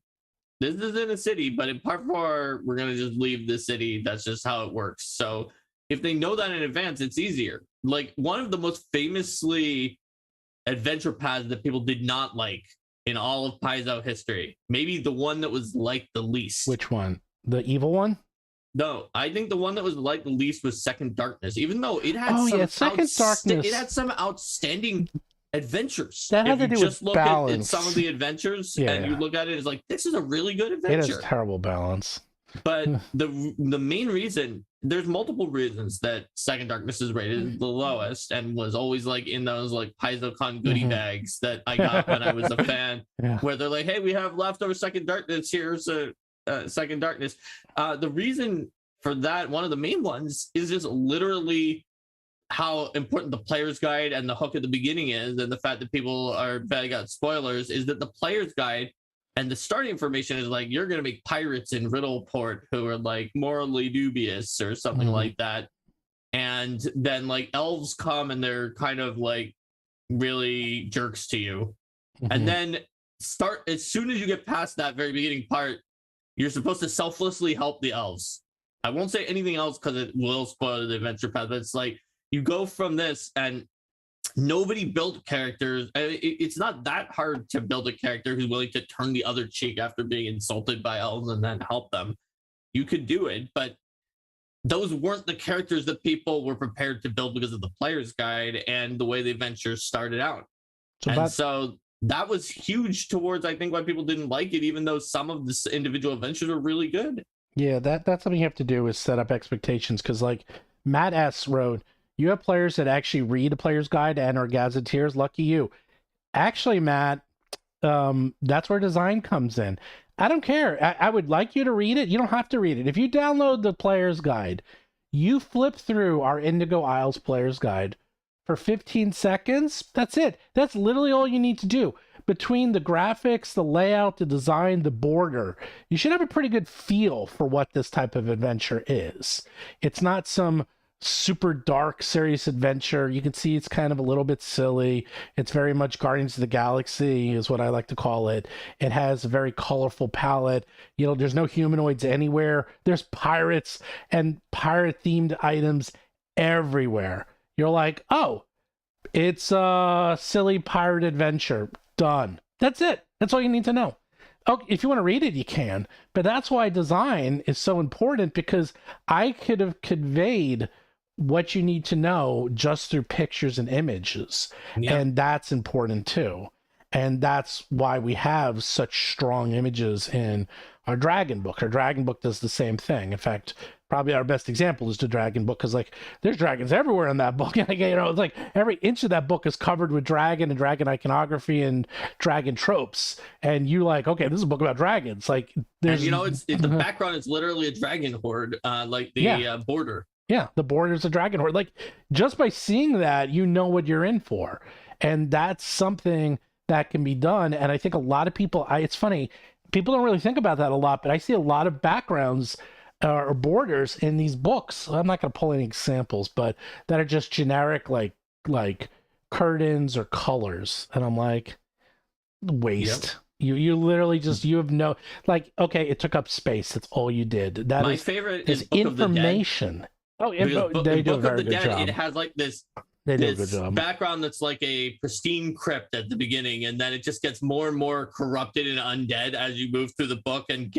this is in a city, but in part 4 we're going to just leave the city. That's just how it works. So if they know that in advance, it's easier. Like one of the most famously adventure paths that people did not like in all of Paizo history, maybe the one that was liked the least. Which one? The evil one? No, I think the one that was liked the least was Second Darkness, even though it had Second Darkness. It had some outstanding adventures. That had to do with balance. At some of the adventures, and you look at it as like, this is a really good adventure. It has terrible balance. But the main reason, there's multiple reasons that Second Darkness is rated the lowest and was always like in those like PaizoCon goodie bags that I got when I was a fan, where they're like, hey, we have leftover Second Darkness, here's a Second Darkness. The reason for that, one of the main ones, is just literally how important the player's guide and the hook at the beginning is, and the fact that people are betting on spoilers is that the player's guide and the starting information is like, you're going to make pirates in Riddleport who are like morally dubious or something like that. And then like elves come and they're kind of like really jerks to you. And then as soon as you get past that very beginning part, you're supposed to selflessly help the elves. I won't say anything else because it will spoil the adventure path, but it's like you go from this, and nobody built characters. It's not that hard to build a character who's willing to turn the other cheek after being insulted by elves and then help them. You could do it, but those weren't the characters that people were prepared to build because of the player's guide and the way the adventure started out. So that was huge towards, I think, why people didn't like it, even though some of the individual adventures are really good. Yeah, that's something you have to do is set up expectations, because like Matt S wrote, you have players that actually read a player's guide and are gazetteers. Lucky you. Actually, Matt, that's where design comes in. I don't care. I would like you to read it. You don't have to read it. If you download the player's guide, you flip through our Indigo Isles player's guide for 15 seconds. That's it. That's literally all you need to do. Between the graphics, the layout, the design, the border, you should have a pretty good feel for what this type of adventure is. It's not some super dark, serious adventure. You can see it's kind of a little bit silly. It's very much Guardians of the Galaxy is what I like to call it. It has a very colorful palette. You know, there's no humanoids anywhere. There's pirates and pirate-themed items everywhere. You're like, oh, it's a silly pirate adventure. Done. That's it. That's all you need to know. Oh, if you want to read it, you can. But that's why design is so important, because I could have conveyed what you need to know just through pictures and images. Yeah. And that's important too. And that's why we have such strong images in our Dragon book. Our Dragon book does the same thing. In fact, probably our best example is the Dragon book, because like there's dragons everywhere in that book. And like, you know, it's like every inch of that book is covered with dragon and dragon iconography and dragon tropes. And you like, okay, this is a book about dragons. Like there's, and, you know, it's the background is literally a dragon horde, like the border. Yeah, the border's a dragon horde. Like just by seeing that, you know what you're in for. And that's something that can be done. And I think a lot of people, it's funny, people don't really think about that a lot, but I see a lot of backgrounds or borders in these books. I'm not going to pull any examples, but that are just generic, like curtains or colors. And I'm like, waste. Yep. You literally just, you have no, like, okay, it took up space. That's all you did. That My is, favorite is Book information. Of the Dead. They do a very good job. It has like this background that's like a pristine crypt at the beginning, and then it just gets more and more corrupted and undead as you move through the book and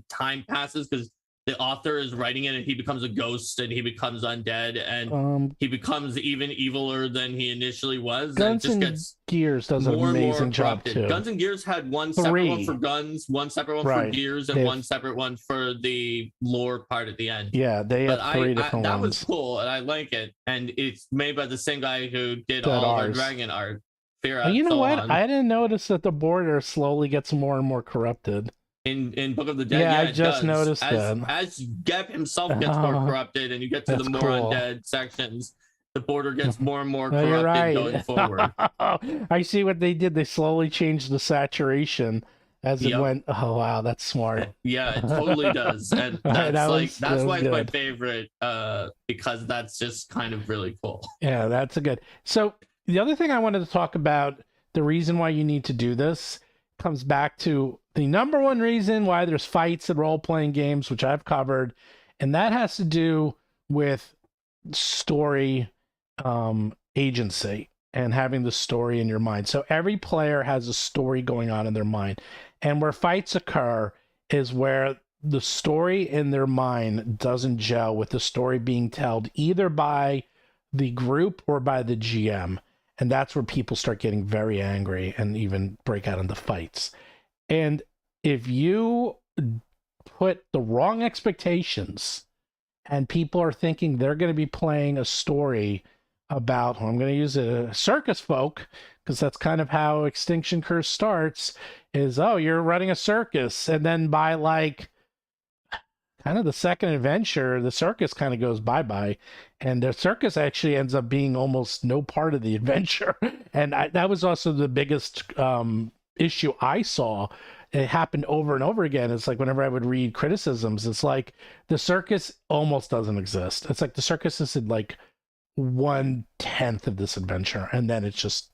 time passes, because the author is writing it and he becomes a ghost and he becomes undead and he becomes even eviler than he initially was. Guns and Gears does an amazing job too. Guns and Gears had one separate one for guns, one separate one for gears, and one separate one for the lore part at the end. Yeah, they have three different ones. That was cool and I like it. And it's made by the same guy who did all our dragon art. You know what? I didn't notice that the border slowly gets more and more corrupted. In Book of the Dead, yeah, I just noticed that. As Geb himself gets more corrupted and you get to the more undead sections, the border gets more and more corrupted going forward. I see what they did. They slowly changed the saturation as it went. Oh wow, that's smart. Yeah, it totally does. And that's that's why it's my favorite, because that's just kind of really cool. Yeah, that's a good. So the other thing I wanted to talk about, the reason why you need to do this comes back to the number one reason why there's fights in role-playing games, which I've covered, and that has to do with story agency and having the story in your mind. So every player has a story going on in their mind, and where fights occur is where the story in their mind doesn't gel with the story being told either by the group or by the GM. And that's where people start getting very angry and even break out into fights. And if you put the wrong expectations and people are thinking they're going to be playing a story about, I'm going to use a circus folk, because that's kind of how Extinction Curse starts, is, oh, you're running a circus. And then by like kind of the second adventure, the circus kind of goes bye-bye, and the circus actually ends up being almost no part of the adventure. And that was also the biggest issue I saw. It happened over and over again. It's like whenever I would read criticisms, it's like the circus almost doesn't exist. It's like the circus is in like 1/10 of this adventure, and then it's just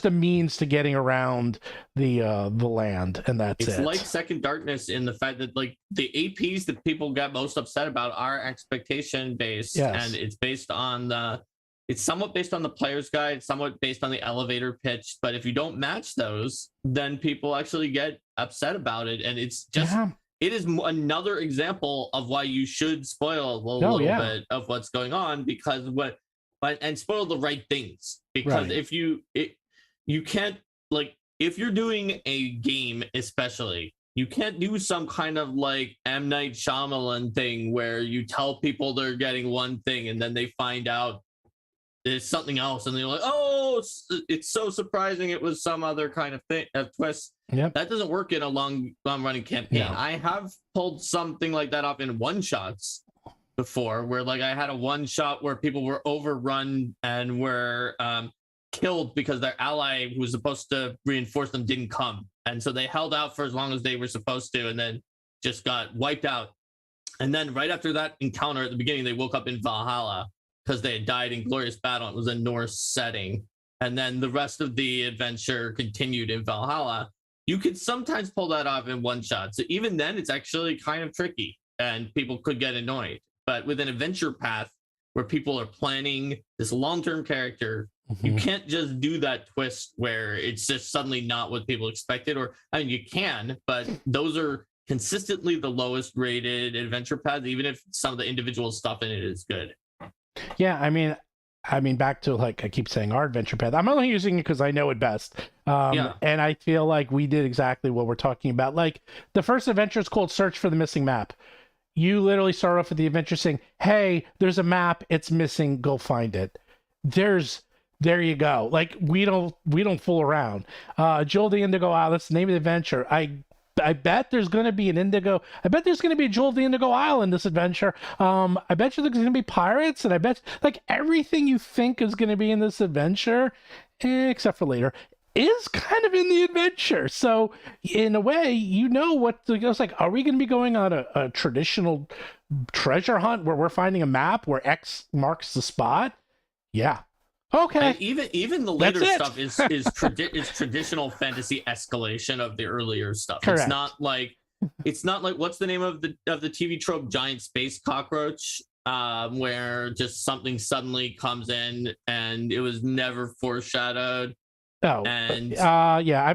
a means to getting around the land, and that's it's it. Like Second Darkness in the fact that like the APs that people got most upset about are expectation based, and it's based on the it's somewhat based on the player's guide, somewhat based on the elevator pitch. But if you don't match those, then people actually get upset about it. And it's just, it is another example of why you should spoil a little bit of what's going on, because and spoil the right things. Because if you can't, like, if you're doing a game, especially, you can't do some kind of like M. Night Shyamalan thing where you tell people they're getting one thing and then they find out there's something else and they're like, oh, it's so surprising it was some other kind of thing, a twist. That doesn't work in a long running campaign. I have pulled something like that off in one shots before, where like I had a one shot where people were overrun and were killed because their ally who was supposed to reinforce them didn't come, and so they held out for as long as they were supposed to and then just got wiped out. And then right after that encounter at the beginning, they woke up in Valhalla because they had died in glorious battle. It was a Norse setting, and then the rest of the adventure continued in Valhalla. You could sometimes pull that off in one shot, so even then it's actually kind of tricky and people could get annoyed. But with an adventure path where people are planning this long-term character, you can't just do that twist where it's just suddenly not what people expected. Or, I mean, you can, but those are consistently the lowest rated adventure paths, even if some of the individual stuff in it is good. Yeah, I mean, back to, like, I keep saying our adventure path. I'm only using it because I know it best. And I feel like we did exactly what we're talking about. Like, the first adventure is called Search for the Missing Map. You literally start off with the adventure saying, hey, there's a map, it's missing, go find it. There you go. Like, we don't fool around. Jewel the Indigo Isle, that's the name of the adventure. I bet there's going to be an Indigo. I bet there's going to be a Jewel the Indigo Isle in this adventure. I bet you there's going to be pirates, and I bet, like, everything you think is going to be in this adventure, except for later, is kind of in the adventure. So in a way, you know what it's like. Are we going to be going on a traditional treasure hunt where we're finding a map where X marks the spot? Yeah. Okay. And even the later stuff is traditional fantasy escalation of the earlier stuff. Correct. It's not like what's the name of the TV trope, giant space cockroach, where just something suddenly comes in and it was never foreshadowed. Oh, and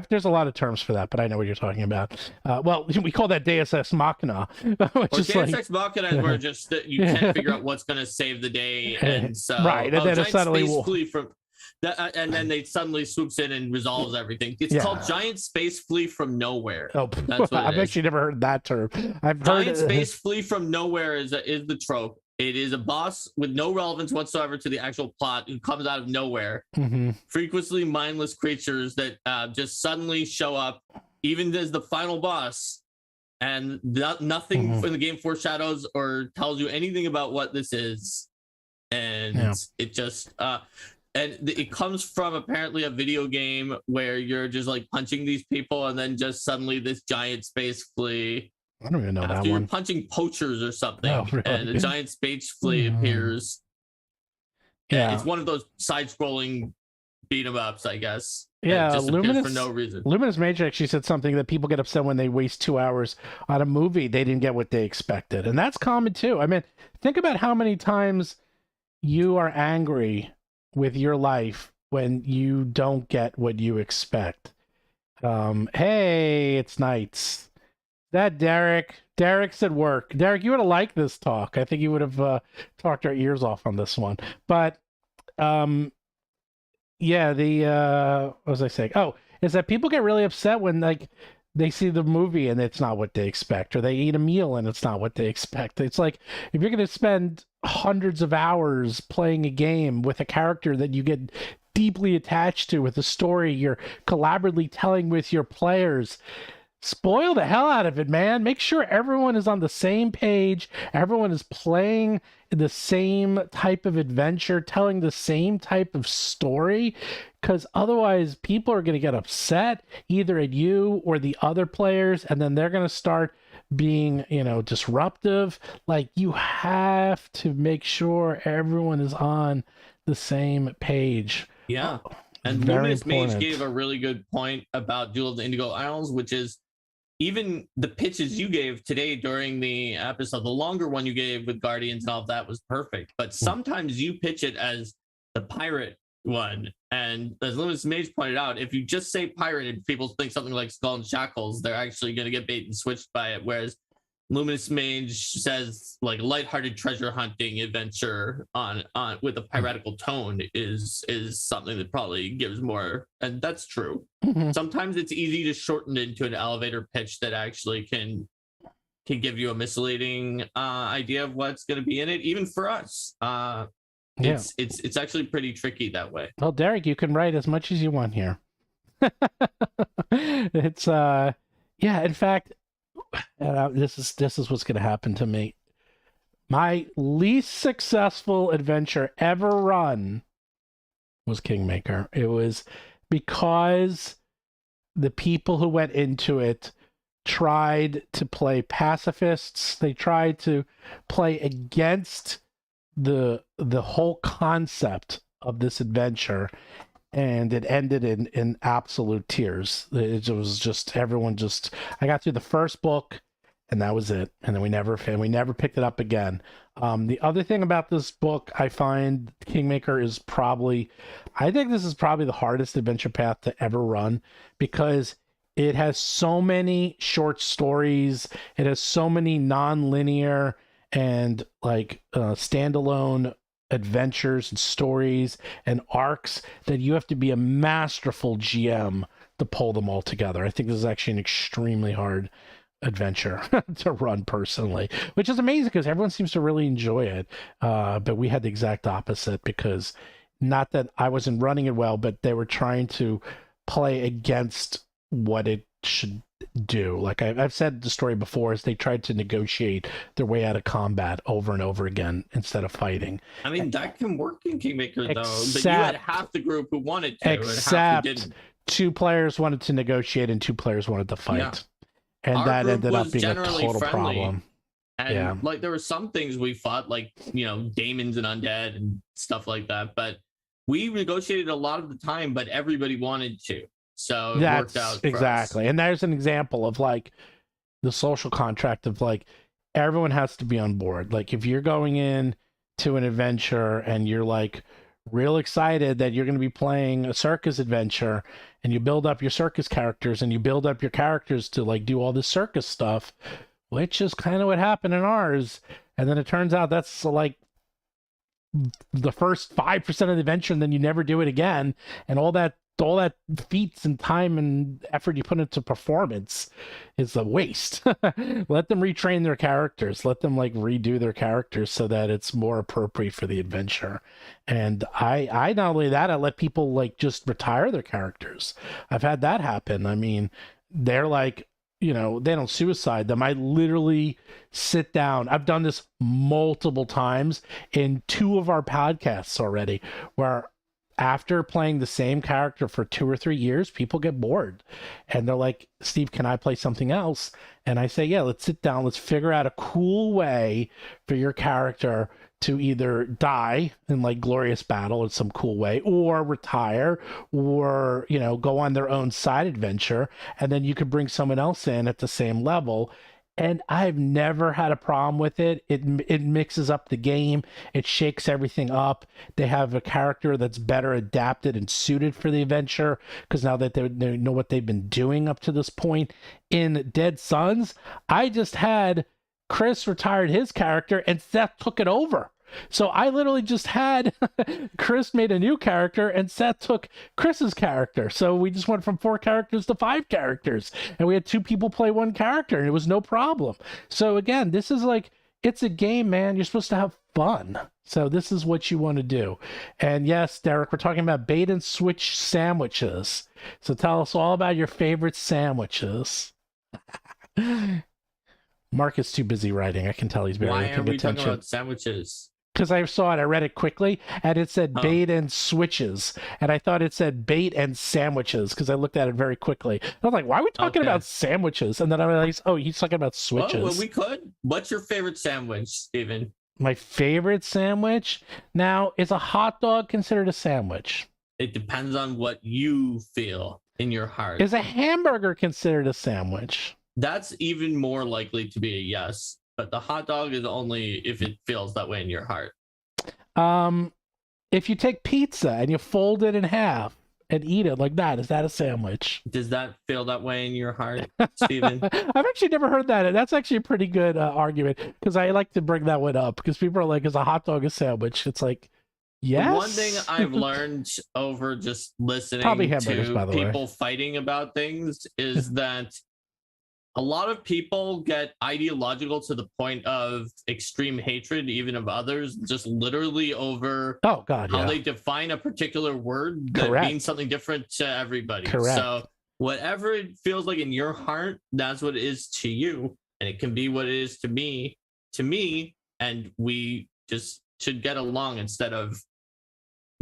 there's a lot of terms for that, but I know what you're talking about. Well, we call that Deus Machna. Deus Machna is where just you can't figure out what's going to save the day, and so and then suddenly flee from that, and then they suddenly swoops in and resolves everything. It's called giant space flee from nowhere. Oh, that's what I've actually never heard that term. Giant space flee from nowhere is the trope. It is a boss with no relevance whatsoever to the actual plot who comes out of nowhere. Frequently mindless creatures that just suddenly show up, even as the final boss, and nothing in the game foreshadows or tells you anything about what this is. And it just and it comes from apparently a video game where you're just like punching these people, and then just suddenly this giant space flea. I don't even know that one. You're punching poachers or something, really? And a giant space flea appears. Yeah, it's one of those side-scrolling beat-em-ups, I guess. Yeah, Luminous for no reason. Luminous Mage actually said something that people get upset when they waste 2 hours on a movie. They didn't get what they expected, and that's common too. I mean, think about how many times you are angry with your life when you don't get what you expect. Hey, it's nights. That Derek's at work. Derek, you would have liked this talk. I think you would have talked our ears off on this one. But what was I saying? Oh, is that people get really upset when, like, they see the movie and it's not what they expect, or they eat a meal and it's not what they expect. It's like, if you're going to spend hundreds of hours playing a game with a character that you get deeply attached to, with a story you're collaboratively telling with your players, spoil the hell out of it, man. Make sure everyone is on the same page. Everyone is playing the same type of adventure, telling the same type of story, because otherwise people are going to get upset either at you or the other players, and then they're going to start being, disruptive. Like, you have to make sure everyone is on the same page. Yeah. And Luminous Mage gave a really good point about Jewel of the Indigo Isles, which is, even the pitches you gave today during the episode, the longer one you gave with Guardians and all of that was perfect. But sometimes you pitch it as the pirate one. And as Luminous Mage pointed out, if you just say pirate and people think something like Skull and Shackles, they're actually going to get bait and switched by it. Whereas Luminous Mage says like lighthearted treasure hunting adventure on with a piratical tone is something that probably gives more, and that's true. Mm-hmm. Sometimes it's easy to shorten into an elevator pitch that actually can give you a misleading idea of what's going to be in it, even for us. It's actually pretty tricky that way. Well, Derek, you can write as much as you want here. It's in fact, this is what's going to happen to me. My least successful adventure ever run was Kingmaker. It was because the people who went into it tried to play pacifists. They tried to play against the whole concept of this adventure, and it ended in absolute tears. It was just everyone just. I got through the first book, and that was it. And then we never picked it up again. The other thing about this book, I find Kingmaker is probably, I think this is probably the hardest adventure path to ever run, because it has so many short stories. It has so many non-linear and like standalone adventures and stories and arcs that you have to be a masterful GM to pull them all together. I think this is actually an extremely hard adventure to run personally, which is amazing because everyone seems to really enjoy it. But we had the exact opposite, because not that I wasn't running it well, but they were trying to play against what it should do. Like I've said the story before, is they tried to negotiate their way out of combat over and over again instead of fighting. I mean, that can work in Kingmaker though, but you had half the group who wanted to, except and half who didn't. 2 players wanted to negotiate and 2 players wanted to fight. Yeah. And our that ended up being a total friendly. problem. And like there were some things we fought, like, you know, daemons and undead and stuff like that, but we negotiated a lot of the time, but everybody wanted to. So it worked out for exactly. us. And there's an example of like the social contract of like everyone has to be on board. Like if you're going in to an adventure and you're like real excited that you're going to be playing a circus adventure, and you build up your circus characters and you build up your characters to like do all this circus stuff, which is kind of what happened in ours. And then it turns out that's like the first 5% of the adventure, and then you never do it again. And all that feats and time and effort you put into performance is a waste. Let them retrain their characters. Let them like redo their characters so that it's more appropriate for the adventure. And I not only that, I let people like just retire their characters. I've had that happen. I mean, they're like, you know, they don't suicide them. I literally sit down. I've done this multiple times in 2 of our podcasts already, where after playing the same character for 2 or 3 years, people get bored and they're like, Steve, can I play something else? And I say, yeah, let's sit down. Let's figure out a cool way for your character to either die in like glorious battle in some cool way, or retire, or, you know, go on their own side adventure. And then you could bring someone else in at the same level. And I've never had a problem with it. It mixes up the game. It shakes everything up. They have a character that's better adapted and suited for the adventure, because now that they know what they've been doing up to this point. In Dead Sons, I just had Chris retired his character and Seth took it over. So I literally just had Chris made a new character and Seth took Chris's character. So we just went from 4 characters to 5 characters, and we had 2 people play 1 character, and it was no problem. So again, this is like, it's a game, man. You're supposed to have fun. So this is what you want to do. And yes, Derek, we're talking about bait and switch sandwiches. So tell us all about your favorite sandwiches. Mark is too busy writing. I can tell he's very paying attention. Why are we talking about sandwiches? Because I saw it, I read it quickly, and it said bait and switches, and I thought it said bait and sandwiches because I looked at it very quickly. I was like, "Why are we talking about sandwiches?" And then I realized, oh, he's talking about switches. Oh, well, we could. What's your favorite sandwich, Steven? My favorite sandwich? Now, is a hot dog considered a sandwich? It depends on what you feel in your heart. Is a hamburger considered a sandwich? That's even more likely to be a yes. But the hot dog is only if it feels that way in your heart. If you take pizza and you fold it in half and eat it like that, is that a sandwich? Does that feel that way in your heart, Steven? I've actually never heard that. That's actually a pretty good argument because I like to bring that one up because people are like, is a hot dog a sandwich? It's like, yes. The one thing I've learned over just listening to people fighting about things is that a lot of people get ideological to the point of extreme hatred, even of others, just literally over how they define a particular word that means something different to everybody. Correct. So whatever it feels like in your heart, that's what it is to you. And it can be what it is to me, and we just should get along instead of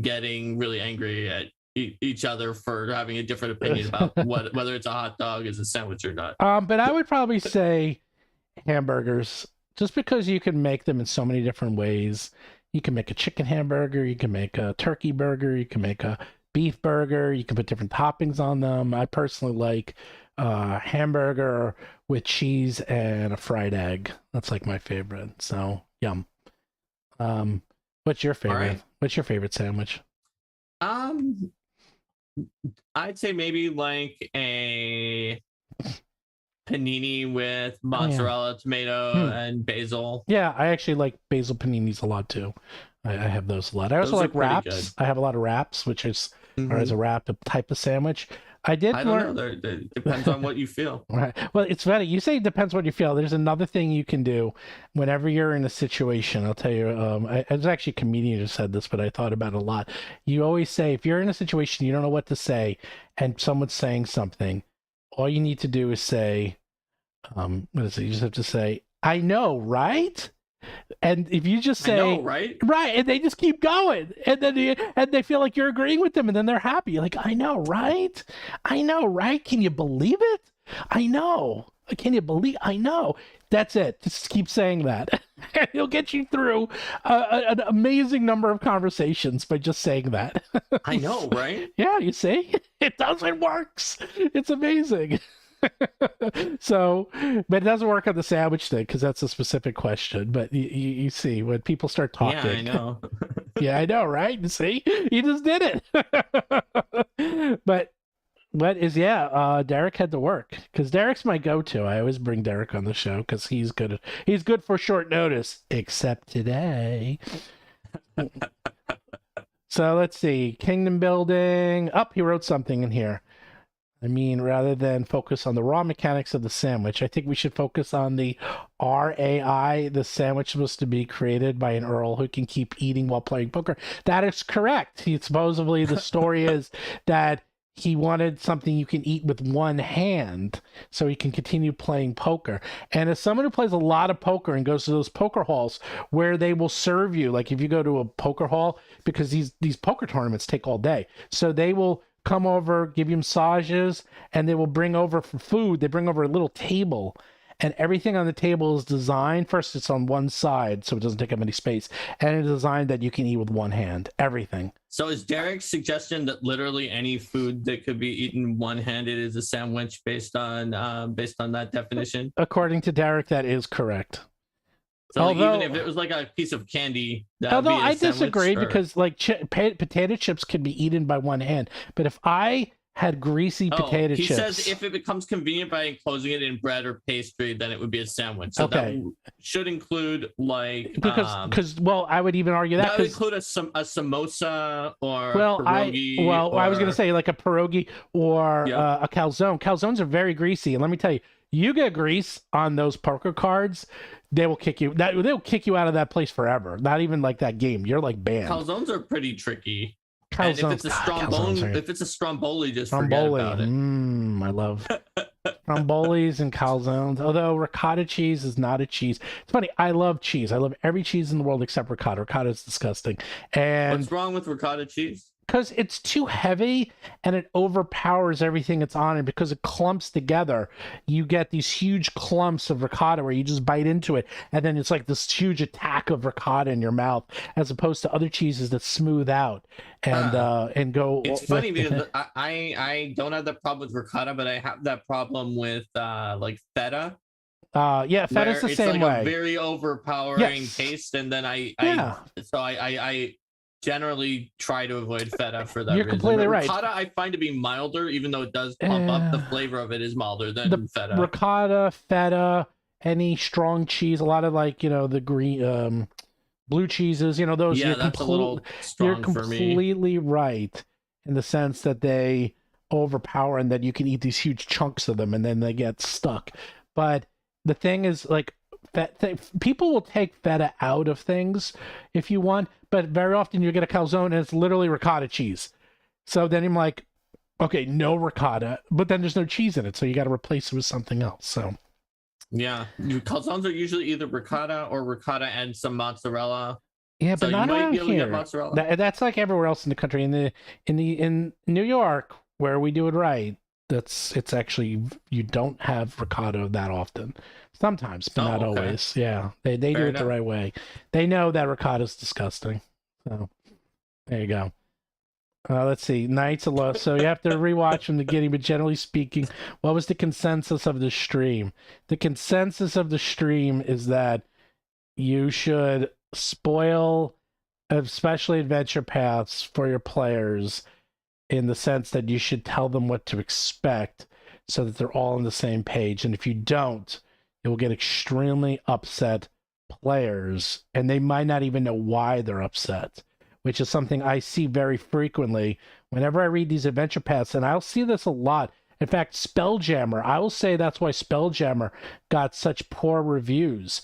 getting really angry at each other for having a different opinion about whether it's a hot dog is a sandwich or not. But I would probably say hamburgers, just because you can make them in so many different ways. You can make a chicken hamburger, you can make a turkey burger, you can make a beef burger, you can put different toppings on them. I personally like hamburger with cheese and a fried egg. That's like my favorite. So yum. What's your favorite? Right. What's your favorite sandwich? I'd say maybe like a panini with mozzarella, tomato, and basil. Yeah, I actually like basil paninis a lot too. I have those a lot. I also like wraps. I have a lot of wraps, which is or as a wrap type of sandwich. I don't know. It depends on what you feel. Right. Well, it's funny. You say it depends what you feel. There's another thing you can do whenever you're in a situation. I'll tell you, I was actually a comedian who said this, but I thought about it a lot. You always say, if you're in a situation, you don't know what to say, and someone's saying something, all you need to do is say, what is it? You just have to say, I know, right? And if you just say, I know, right, and they just keep going, and then they feel like you're agreeing with them, and then they're happy. You're like, I know, right? Can you believe it? I know. Can you believe? I know. That's it. Just keep saying that. He'll get you through an amazing number of conversations by just saying that. I know, right? Yeah, you see, it does. It works. It's amazing. So, but it doesn't work on the sandwich thing because that's a specific question. But you see, when people start talking, yeah, I know. Yeah, I know, right? See, you just did it. But what is Derek had to work because Derek's my go-to. I always bring Derek on the show because he's good. He's good for short notice, except today. So let's see, kingdom building. He wrote something in here. I mean, rather than focus on the raw mechanics of the sandwich, I think we should focus on the RAI. The sandwich was to be created by an Earl who can keep eating while playing poker. That is correct. Supposedly the story is that he wanted something you can eat with one hand so he can continue playing poker. And as someone who plays a lot of poker and goes to those poker halls where they will serve you, like if you go to a poker hall, because these poker tournaments take all day, so they will come over, give you massages, and they will bring over for food. They bring over a little table, and everything on the table is designed. First, it's on one side, so it doesn't take up any space, and it's designed that you can eat with one hand. Everything. So is Derek's suggestion that literally any food that could be eaten one-handed is a sandwich based on that definition? According to Derek, that is correct. So even if it was like a piece of candy, although I disagree because like potato chips can be eaten by one hand, but if I had greasy potato chips, he says if it becomes convenient by enclosing it in bread or pastry, then it would be a sandwich. So that should include like because I would even argue that would include a samosa or pierogi. I was going to say like a pierogi or a calzone. Calzones are very greasy, and let me tell you, you get grease on those poker cards, they will kick you. They'll kick you out of that place forever. Not even like that game. You're like banned. Calzones are pretty tricky. And if it's a stromboli, just forget about it. I love strombolis and calzones. Although ricotta cheese is not a cheese. It's funny. I love cheese. I love every cheese in the world except ricotta. Ricotta is disgusting. And what's wrong with ricotta cheese? Because it's too heavy and it overpowers everything it's on, and because it clumps together, you get these huge clumps of ricotta where you just bite into it, and then it's like this huge attack of ricotta in your mouth, as opposed to other cheeses that smooth out and go. It's funny because I don't have that problem with ricotta, but I have that problem with like feta. Feta's the same way. A very overpowering taste, and then I generally try to avoid feta for that You're reason. completely But right. ricotta I find to be milder, even though it does pump up. The flavor of it is milder than feta. Ricotta, feta, any strong cheese, a lot of like, the green blue cheeses, those. Yeah, that's a little strong You're for me. completely right in the sense that they overpower and that you can eat these huge chunks of them and then they get stuck. But the thing is, like, people will take feta out of things if you want, but very often you get a calzone and it's literally ricotta cheese. So then I'm like, okay, no ricotta, but then there's no cheese in it, so you got to replace it with something else. So yeah, calzones are usually either ricotta or ricotta and some mozzarella. yeah, So but not you might around be able to here. get mozzarella. That's like everywhere else in the country. In New York, where we do it right, it's actually, you don't have ricotta that often. Sometimes, but not okay. always. Yeah, they do Fair it enough. the right way. They know that ricotta is disgusting. So there you go. Let's see. Knights of Love. So you have to rewatch from the beginning, but generally speaking, what was the consensus of the stream? The consensus of the stream is that you should spoil, especially adventure paths, for your players, in the sense that you should tell them what to expect so that they're all on the same page. And if you don't, it will get extremely upset players, and they might not even know why they're upset, which is something I see very frequently whenever I read these adventure paths, and I'll see this a lot. In fact, Spelljammer, I will say that's why Spelljammer got such poor reviews.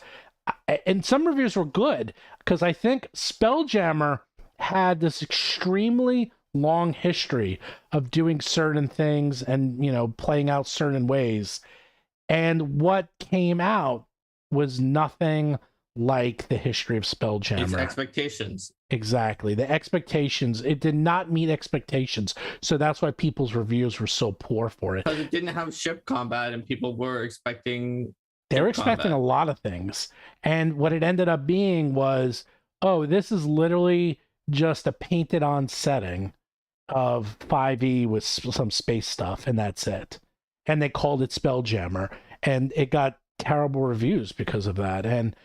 And some reviews were good, because I think Spelljammer had this extremely long history of doing certain things and, playing out certain ways. And what came out was nothing like the history of Spelljammer. It's expectations. Exactly. The expectations, it did not meet expectations. So that's why people's reviews were so poor for it. Because it didn't have ship combat and people were expecting... They were expecting a lot of things. And what it ended up being was, oh, this is literally just a painted on setting of 5e with some space stuff, and that's it. And they called it Spelljammer, and it got terrible reviews because of that. And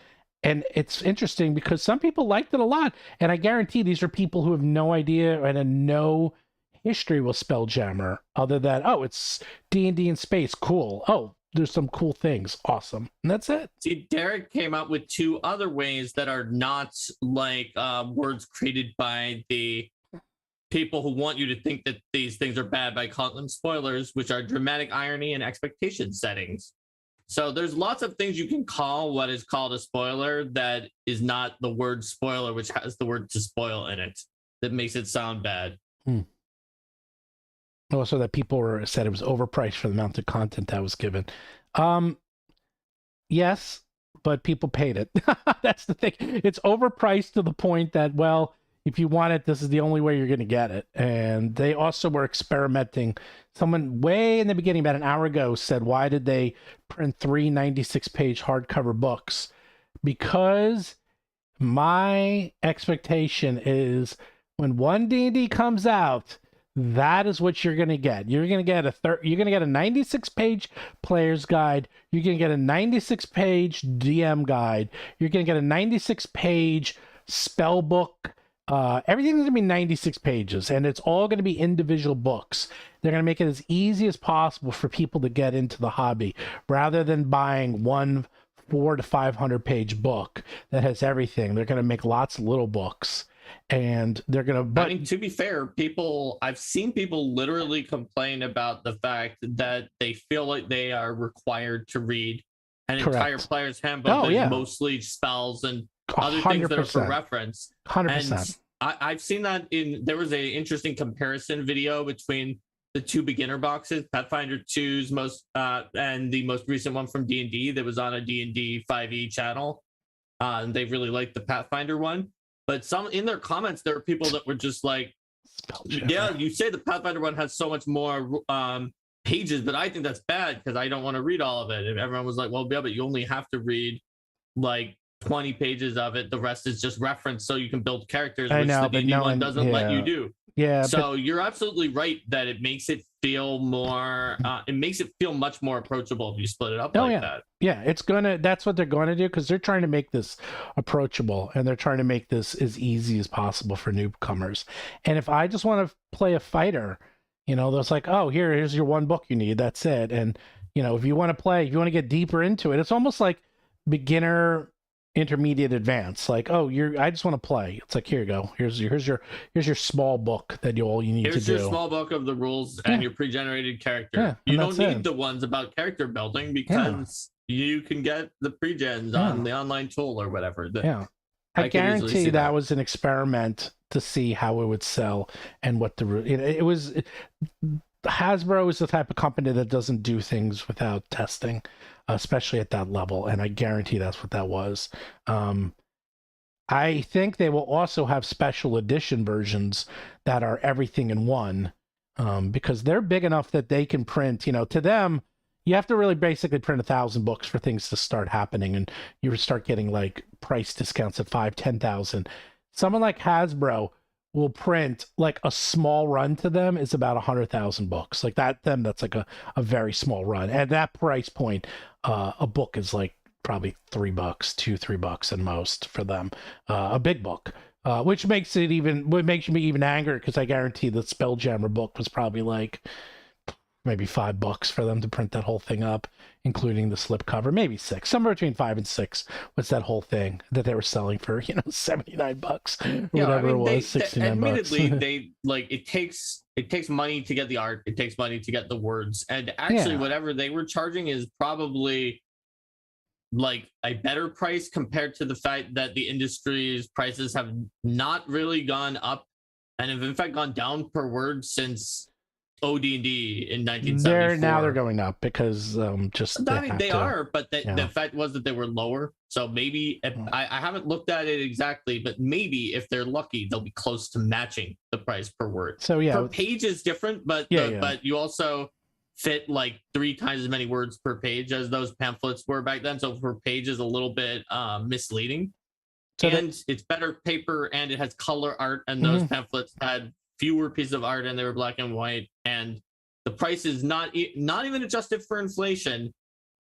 it's interesting because some people liked it a lot, and I guarantee these are people who have no idea and no history with Spelljammer other than, oh, it's D&D in space, cool. Oh, there's some cool things, awesome, and that's it. See, Derek came up with two other ways that are not like words created by the people who want you to think that these things are bad by calling them spoilers, which are dramatic irony and expectation settings. So there's lots of things you can call what is called a spoiler that is not the word spoiler, which has the word to spoil in it, that makes it sound bad. Also, that people said it was overpriced for the amount of content that was given. Yes, but people paid it. That's the thing. It's overpriced to the point that, well, if you want it, this is the only way you're going to get it. And they also were experimenting. Someone way in the beginning, about an hour ago, said, why did they print 3 96-page hardcover books? Because my expectation is when oneD&D comes out, that is what you're going to get. You're going to get a 96-page player's guide. You're going to get a 96-page DM guide. You're going to get a 96-page spell book. Everything's going to be 96 pages, and it's all going to be individual books. They're going to make it as easy as possible for people to get into the hobby, rather than buying one 400 to 500 page book that has everything. They're going to make lots of little books, and they're going to... But I mean, to be fair, I've seen people literally complain about the fact that they feel like they are required to read an entire player's handbook that is mostly spells and other things that are for reference. 100%. And I've seen that there was a interesting comparison video between the two beginner boxes, Pathfinder 2's most and the most recent one from D&D that was on a D&D 5e channel. And they really liked the Pathfinder one. But some in their comments, there were people that were just like, yeah, you say the Pathfinder one has so much more pages, but I think that's bad because I don't want to read all of it. And everyone was like, well, yeah, but you only have to read like 20 pages of it. The rest is just reference so you can build characters, I which know, the but D&D no one one, doesn't let you do. yeah, but So you're absolutely right that it makes it feel more. It makes it feel much more approachable if you split it up like that. yeah, that's what they're going to do, because they're trying to make this approachable, and they're trying to make this as easy as possible for newcomers. And if I just want to play a fighter, there's like, oh, here's your one book you need, that's it. And if you want to get deeper into it, it's almost like beginner, intermediate, advanced. Like, oh, I just want to play. It's like, here you go. Here's your small book that you need to do. Here's your small book of the rules and your pre-generated character. Yeah, you don't need the ones about character building, because you can get the pre-gens on the online tool or whatever. I guarantee that was an experiment to see how it would sell and what it was. Hasbro is the type of company that doesn't do things without testing, especially at that level, and I guarantee that's what that was. I think they will also have special edition versions that are everything in one, because they're big enough that they can print, to them, you have to really basically print 1,000 books for things to start happening, and you start getting like price discounts at 5,000-10,000. Someone like Hasbro will print like a small run to them is about 100,000 books. Like that's like a very small run. At that price point, a book is like probably $3, $2-3 at most for them. A big book, which makes me even angrier, because I guarantee the Spelljammer book was probably like maybe $5 for them to print that whole thing up, including the slipcover, maybe $6, somewhere between $5 and $6 was that whole thing that they were selling for, $79, whatever it was, $69. Admittedly, it takes money to get the art, it takes money to get the words, and actually whatever they were charging is probably like a better price compared to the fact that the industry's prices have not really gone up and have in fact gone down per word since oneD&D in 1974. Now they're going up because they are, but the fact was that they were lower. So maybe I haven't looked at it exactly, but maybe if they're lucky, they'll be close to matching the price per word. So per page is different, but but you also fit like 3 times as many words per page as those pamphlets were back then. So per page is a little bit misleading. So it's better paper, and it has color art, and those pamphlets had fewer pieces of art, and they were black and white, and the price is not even adjusted for inflation,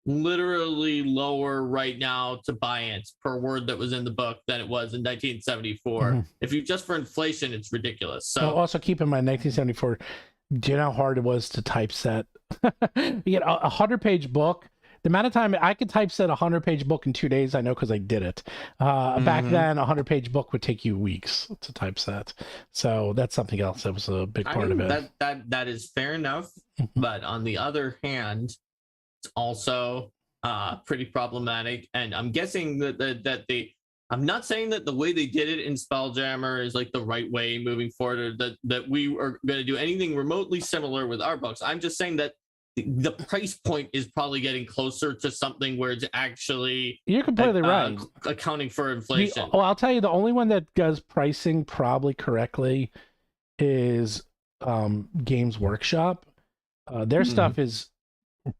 literally lower right now to buy it per word that was in the book than it was in 1974. If you just for inflation, it's ridiculous. So also keep in mind, 1974, do you know how hard it was to typeset? You get a 100-page book. The amount of time I could typeset a 100-page book in 2 days, I know, because I did it. Back then, a 100-page book would take you weeks to typeset. So that's something else that was a big part of it. That is fair enough. But on the other hand, it's also pretty problematic. And I'm guessing that I'm not saying that the way they did it in Spelljammer is like the right way moving forward, or that we are going to do anything remotely similar with our books. I'm just saying that the price point is probably getting closer to something where it's actually you're completely right, accounting for inflation. I'll tell you, the only one that does pricing probably correctly is Games Workshop. Their stuff is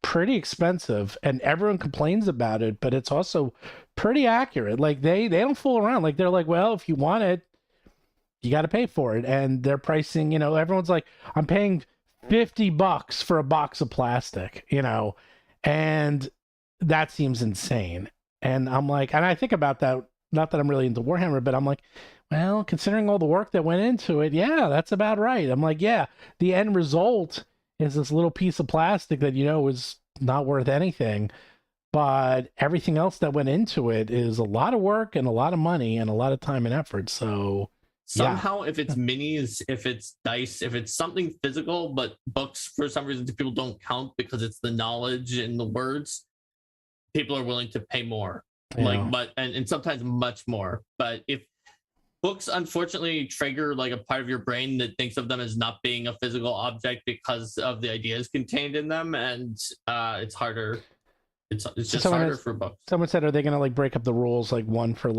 pretty expensive, and everyone complains about it, but it's also pretty accurate. Like they don't fool around. Like they're like, well, if you want it, you got to pay for it. And their pricing, everyone's like, I'm paying $50 for a box of plastic, and that seems insane. And I'm like, and I think about that, not that I'm really into Warhammer, but I'm like, well, considering all the work that went into it, yeah, that's about right. I'm like, yeah, the end result is this little piece of plastic that, is not worth anything, but everything else that went into it is a lot of work and a lot of money and a lot of time and effort. So somehow, if it's minis, if it's dice, if it's something physical, but books, for some reason, people don't count because it's the knowledge and the words, people are willing to pay more. And sometimes much more. But if books, unfortunately, trigger like a part of your brain that thinks of them as not being a physical object because of the ideas contained in them, and it's harder. It's just harder for books. Someone said, are they going to break up the rules, like one for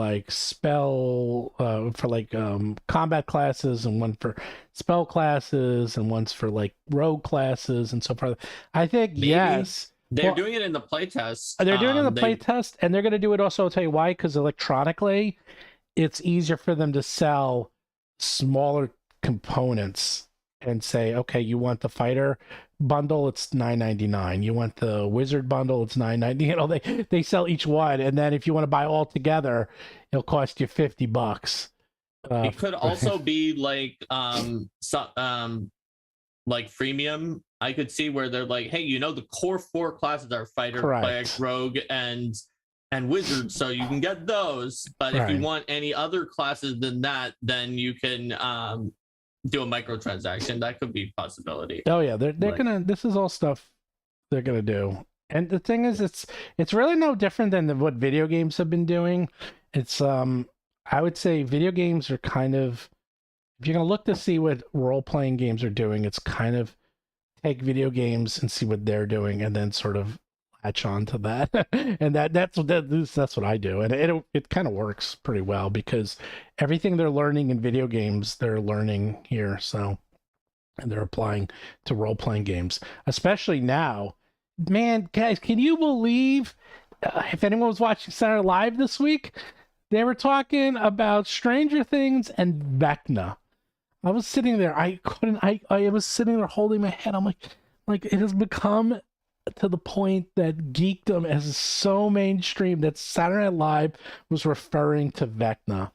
combat classes, and one for spell classes, and one's for rogue classes, and so forth? I think maybe. Yes, They're Well, doing it in the playtest. they're doing it in the They playtest, and they're going to do it also. I'll tell you why, because electronically, it's easier for them to sell smaller components and say, okay, you want the fighter bundle, it's $9.99. You want the wizard bundle, it's $9.99. You know, they sell each one, and then if you want to buy all together, it'll cost you $50. It could also be like like freemium. I could see where they're like, hey, the core 4 classes are fighter, Correct. cleric, rogue, and wizard, so you can get those. But if you Right. want any other classes than that, then you can do a microtransaction. That could be a possibility. Oh yeah, they're Like- gonna. This is all stuff they're gonna do. And the thing is, it's really no different than what video games have been doing. It's I would say video games are kind of, if you're gonna look to see what role playing games are doing, it's kind of take video games and see what they're doing, and then sort of latch on to that. And that's what I do, and it kind of works pretty well because everything they're learning in video games they're learning here. So, and they're applying to role playing games, especially now. Man, guys, can you believe if anyone was watching Saturday Live this week, they were talking about Stranger Things and Vecna. I was sitting there. I couldn't. I was sitting there holding my head. I'm like it has become to the point that geekdom is so mainstream that Saturday Night Live was referring to Vecna.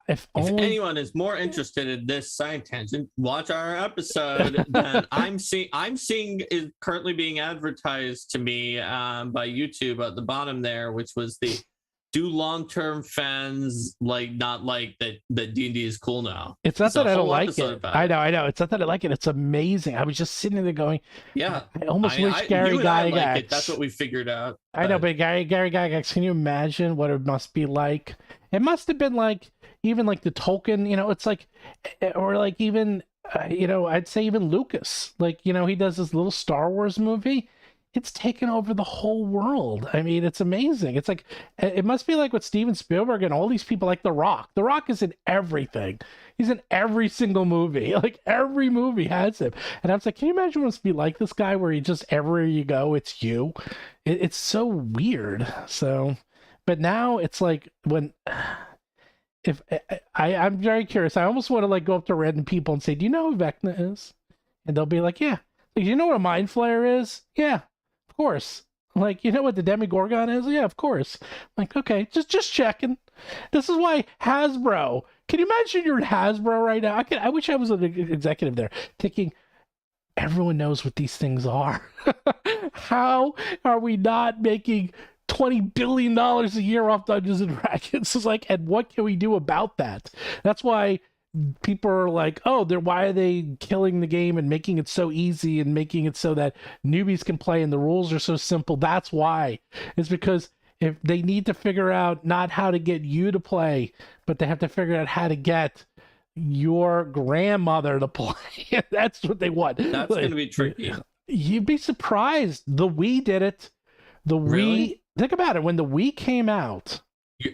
If only anyone is more interested in this side tangent, watch our episode that I'm seeing is currently being advertised to me by YouTube at the bottom there, which was the do long-term fans not like that D&D is cool now. It's not It's a that I don't whole like episode it. about I know. It's not that I like it. It's amazing. I was just sitting there going, Yeah, I almost wish you Gary and I Gygax. like it. That's what we figured out. I know, but Gary Gygax, can you imagine what it must be like? It must have been like, even like the Tolkien, it's like, or like even, I'd say even Lucas, like, he does this little Star Wars movie. It's taken over the whole world. I mean, it's amazing. It's like, it must be like what Steven Spielberg and all these people, like The Rock. The Rock is in everything. He's in every single movie. Like every movie has him. And I was like, can you imagine what it must be like this guy where he just, everywhere you go, it's you? It's so weird. So, but now it's like when, if I'm very curious, I almost want to like go up to random people and say, do you know who Vecna is? And they'll be like, yeah. Like, you know what a mind flayer is? Yeah, of course. Like, you know what the Demigorgon is? Yeah, of course. Like, okay, just checking. This is why Hasbro. Can you imagine you're in Hasbro right now? I wish I was an executive there, thinking everyone knows what these things are. How are we not making $20 billion a year off Dungeons and Dragons? It's like, and what can we do about that? That's why people are like, oh, why are they killing the game and making it so easy and making it so that newbies can play and the rules are so simple? That's why. It's because if they need to figure out not how to get you to play, but they have to figure out how to get your grandmother to play. That's what they want. That's going to be tricky. You'd be surprised. The Wii did it. The Wii. Really? Think about it. When the Wii came out.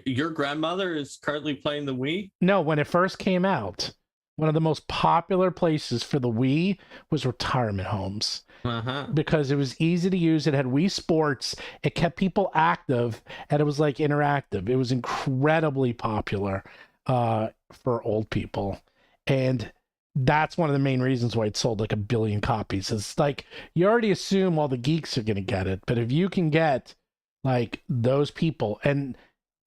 Your grandmother is currently playing the Wii? No, when it first came out, one of the most popular places for the Wii was retirement homes. Uh-huh. Because it was easy to use. It had Wii Sports. It kept people active, and it was like interactive. It was incredibly popular for old people. And that's one of the main reasons why it sold like 1 billion copies. It's like, you already assume all the geeks are going to get it. But if you can get like those people, and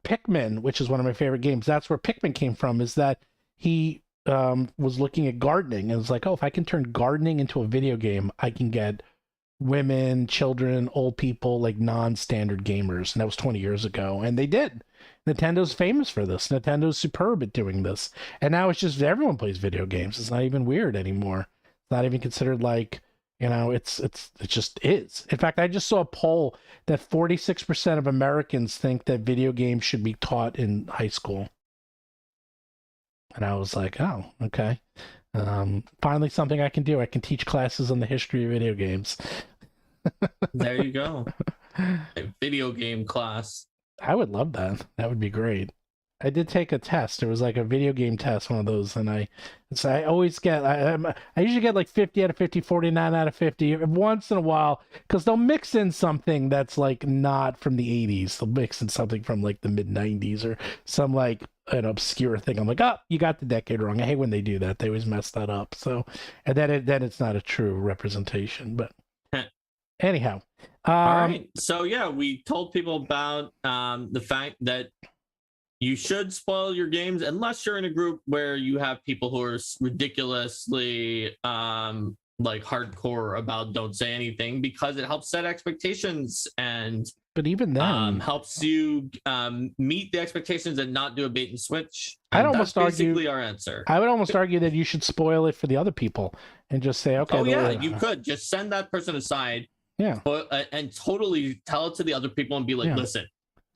Pikmin, which is one of my favorite games, that's where Pikmin came from, is that he was looking at gardening and was like, oh, if I can turn gardening into a video game, I can get women, children, old people, like non-standard gamers. And that was 20 years ago. And they did. Nintendo's famous for this. Nintendo's superb at doing this. And now it's just everyone plays video games. It's not even weird anymore. It's not even considered like, it just is. In fact, I just saw a poll that 46% of Americans think that video games should be taught in high school. And I was like, oh, okay. Finally something I can do. I can teach classes on the history of video games. There you go. A video game class. I would love that. That would be great. I did take a test. It was like a video game test, one of those, and I always get I usually get like 50 out of 50, 49 out of 50 once in a while, because they'll mix in something that's like not from the 80s. They'll mix in something from like the mid 90s or some like an obscure thing. I'm like, oh, you got the decade wrong. I hate when they do that. They always mess that up. So, and then it's not a true representation. But anyhow, all right. So yeah, we told people about the fact that you should spoil your games unless you're in a group where you have people who are ridiculously like hardcore about don't say anything, because it helps set expectations and but even then helps you meet the expectations and not do a bait and switch. I'd And almost that's basically argue our answer. I would almost argue that you should spoil it for the other people and just say, okay. Oh yeah, you could just send that person aside, yeah, and totally tell it to the other people and be like, listen,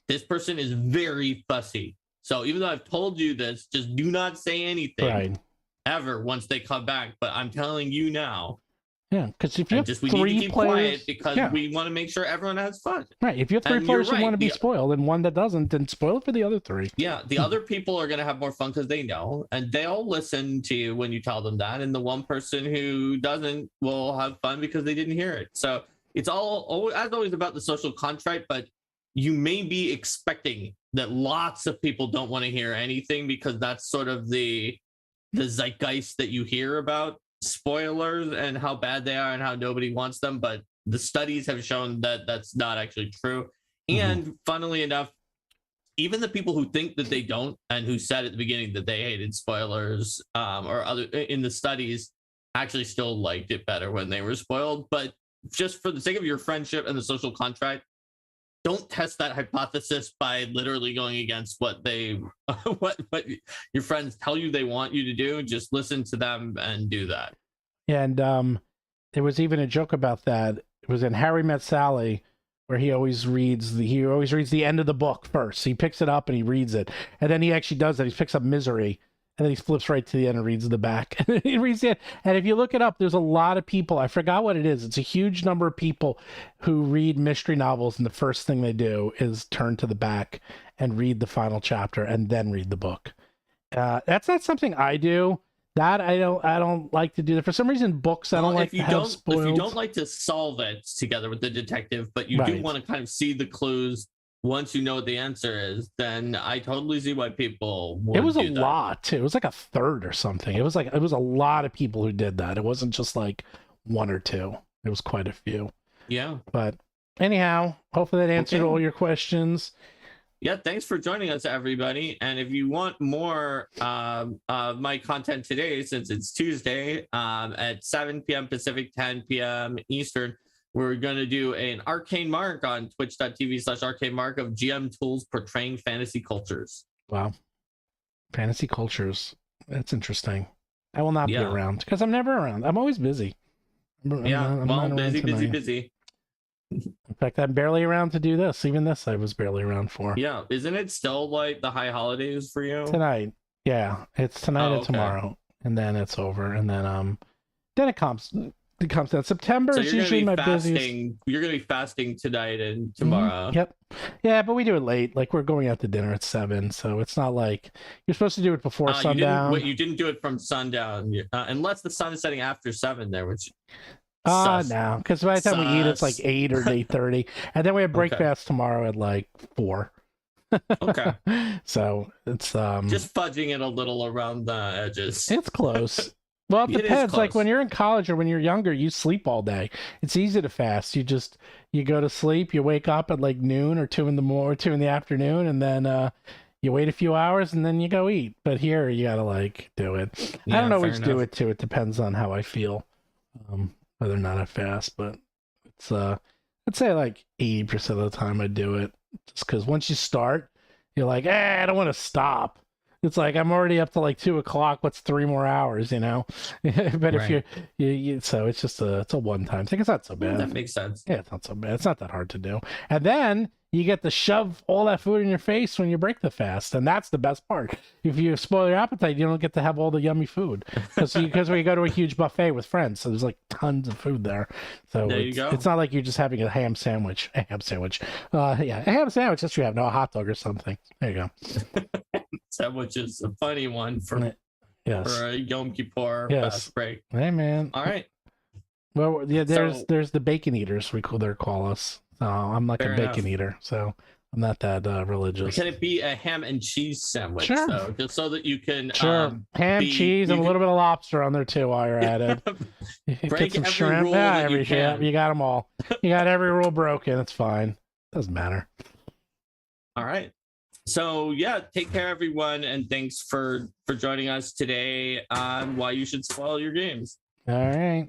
this person is very fussy. So even though I've told you this, just do not say anything ever once they come back. But I'm telling you now. Yeah, because if you have we three need to keep players, quiet because we want to make sure everyone has fun. Right. If you have three players who want to be spoiled and one that doesn't, then spoil it for the other three. Yeah, the other people are going to have more fun because they know, and they'll listen to you when you tell them that. And the one person who doesn't will have fun because they didn't hear it. So it's all as always about the social contract, but you may be expecting that lots of people don't want to hear anything because that's sort of the zeitgeist that you hear about spoilers and how bad they are and how nobody wants them. But the studies have shown that that's not actually true. And funnily enough, even the people who think that they don't and who said at the beginning that they hated spoilers or other in the studies actually still liked it better when they were spoiled. But just for the sake of your friendship and the social contract, don't test that hypothesis by literally going against what they what your friends tell you they want you to do. Just listen to them and do that. And there was even a joke about that. It was in Harry Met Sally, where he always reads the end of the book first. He picks it up and he reads it, and then he actually does that. He picks up Misery, and then he flips right to the end and reads the back. He reads the end. And if you look it up, there's a lot of people. I forgot what it is. It's a huge number of people who read mystery novels, and the first thing they do is turn to the back and read the final chapter, and then read the book. That's not something I do. That I don't like to do that. For some reason, books I don't like to have spoiled. If you don't like to solve it together with the detective, but you do want to kind of see the clues once you know what the answer is, then I totally see why people would. It was a lot too. It was like a third or something. It was a lot of people who did that. It wasn't just like one or two. It was quite a few. Yeah. But anyhow, hopefully that answered all your questions. Yeah, thanks for joining us, everybody. And if you want more of my content today, since it's Tuesday at 7 p.m. Pacific, 10 p.m. Eastern, we're going to do an arcane mark on twitch.tv/arcane mark of GM tools portraying fantasy cultures. Wow. Fantasy cultures. That's interesting. I will not be around because I'm never around. I'm always busy. I'm busy. In fact, I'm barely around to do this. Even this, I was barely around for. Yeah, isn't it still like the high holidays for you? Tonight, yeah, it's tonight and tomorrow, and then it's over, and then it comes. It comes down. September is usually my busiest. You're gonna be fasting tonight and tomorrow. Yep. Yeah, but we do it late. Like we're going out to dinner at 7, so it's not like you're supposed to do it before sundown. You didn't do it from sundown, unless the sun is setting after 7 there, which. No, because by the time we eat, it's like 8 or 8:30, and then we have breakfast tomorrow at like 4. Okay. So it's just fudging it a little around the edges. It's close. Well, it depends. Like when you're in college or when you're younger, you sleep all day. It's easy to fast. You go to sleep, you wake up at like noon or 2 in the afternoon, and then you wait a few hours and then you go eat. But here you gotta like do it. I don't always do it too. It depends on how I feel. Whether or not I fast, but it's I'd say like 80% of the time I do it, just because once you start, you're like, I don't want to stop. It's like I'm already up to like 2 o'clock. What's 3 more hours, you know? But if you so it's just it's a one-time thing. It's not so bad. That makes sense. Yeah, it's not so bad. It's not that hard to do. And then you get to shove all that food in your face when you break the fast, and that's the best part. If you spoil your appetite, you don't get to have all the yummy food because we go to a huge buffet with friends, so there's like tons of food there. So there you go. It's not like you're just having a ham sandwich. A ham sandwich. A ham sandwich. That's what you have. No, a hot dog or something. There you go. sandwich is a funny one for Yes. a Yom Kippur Yes. fast break. Hey, man. All right. Well, yeah, So- there's the bacon eaters, they call us. So I'm like Fair a bacon enough. eater, so I'm not that religious. Can it be a ham and cheese sandwich? Sure. So just so that you can Sure. Ham, cheese, and a little bit of lobster on there too while you're at it. break Get some every shrimp. rule Yeah, that you can. You got them all. You got every rule broken. It's fine. Doesn't matter. All right. So yeah, take care everyone, and thanks for joining us today on Why You Should Spoil Your Games. All right.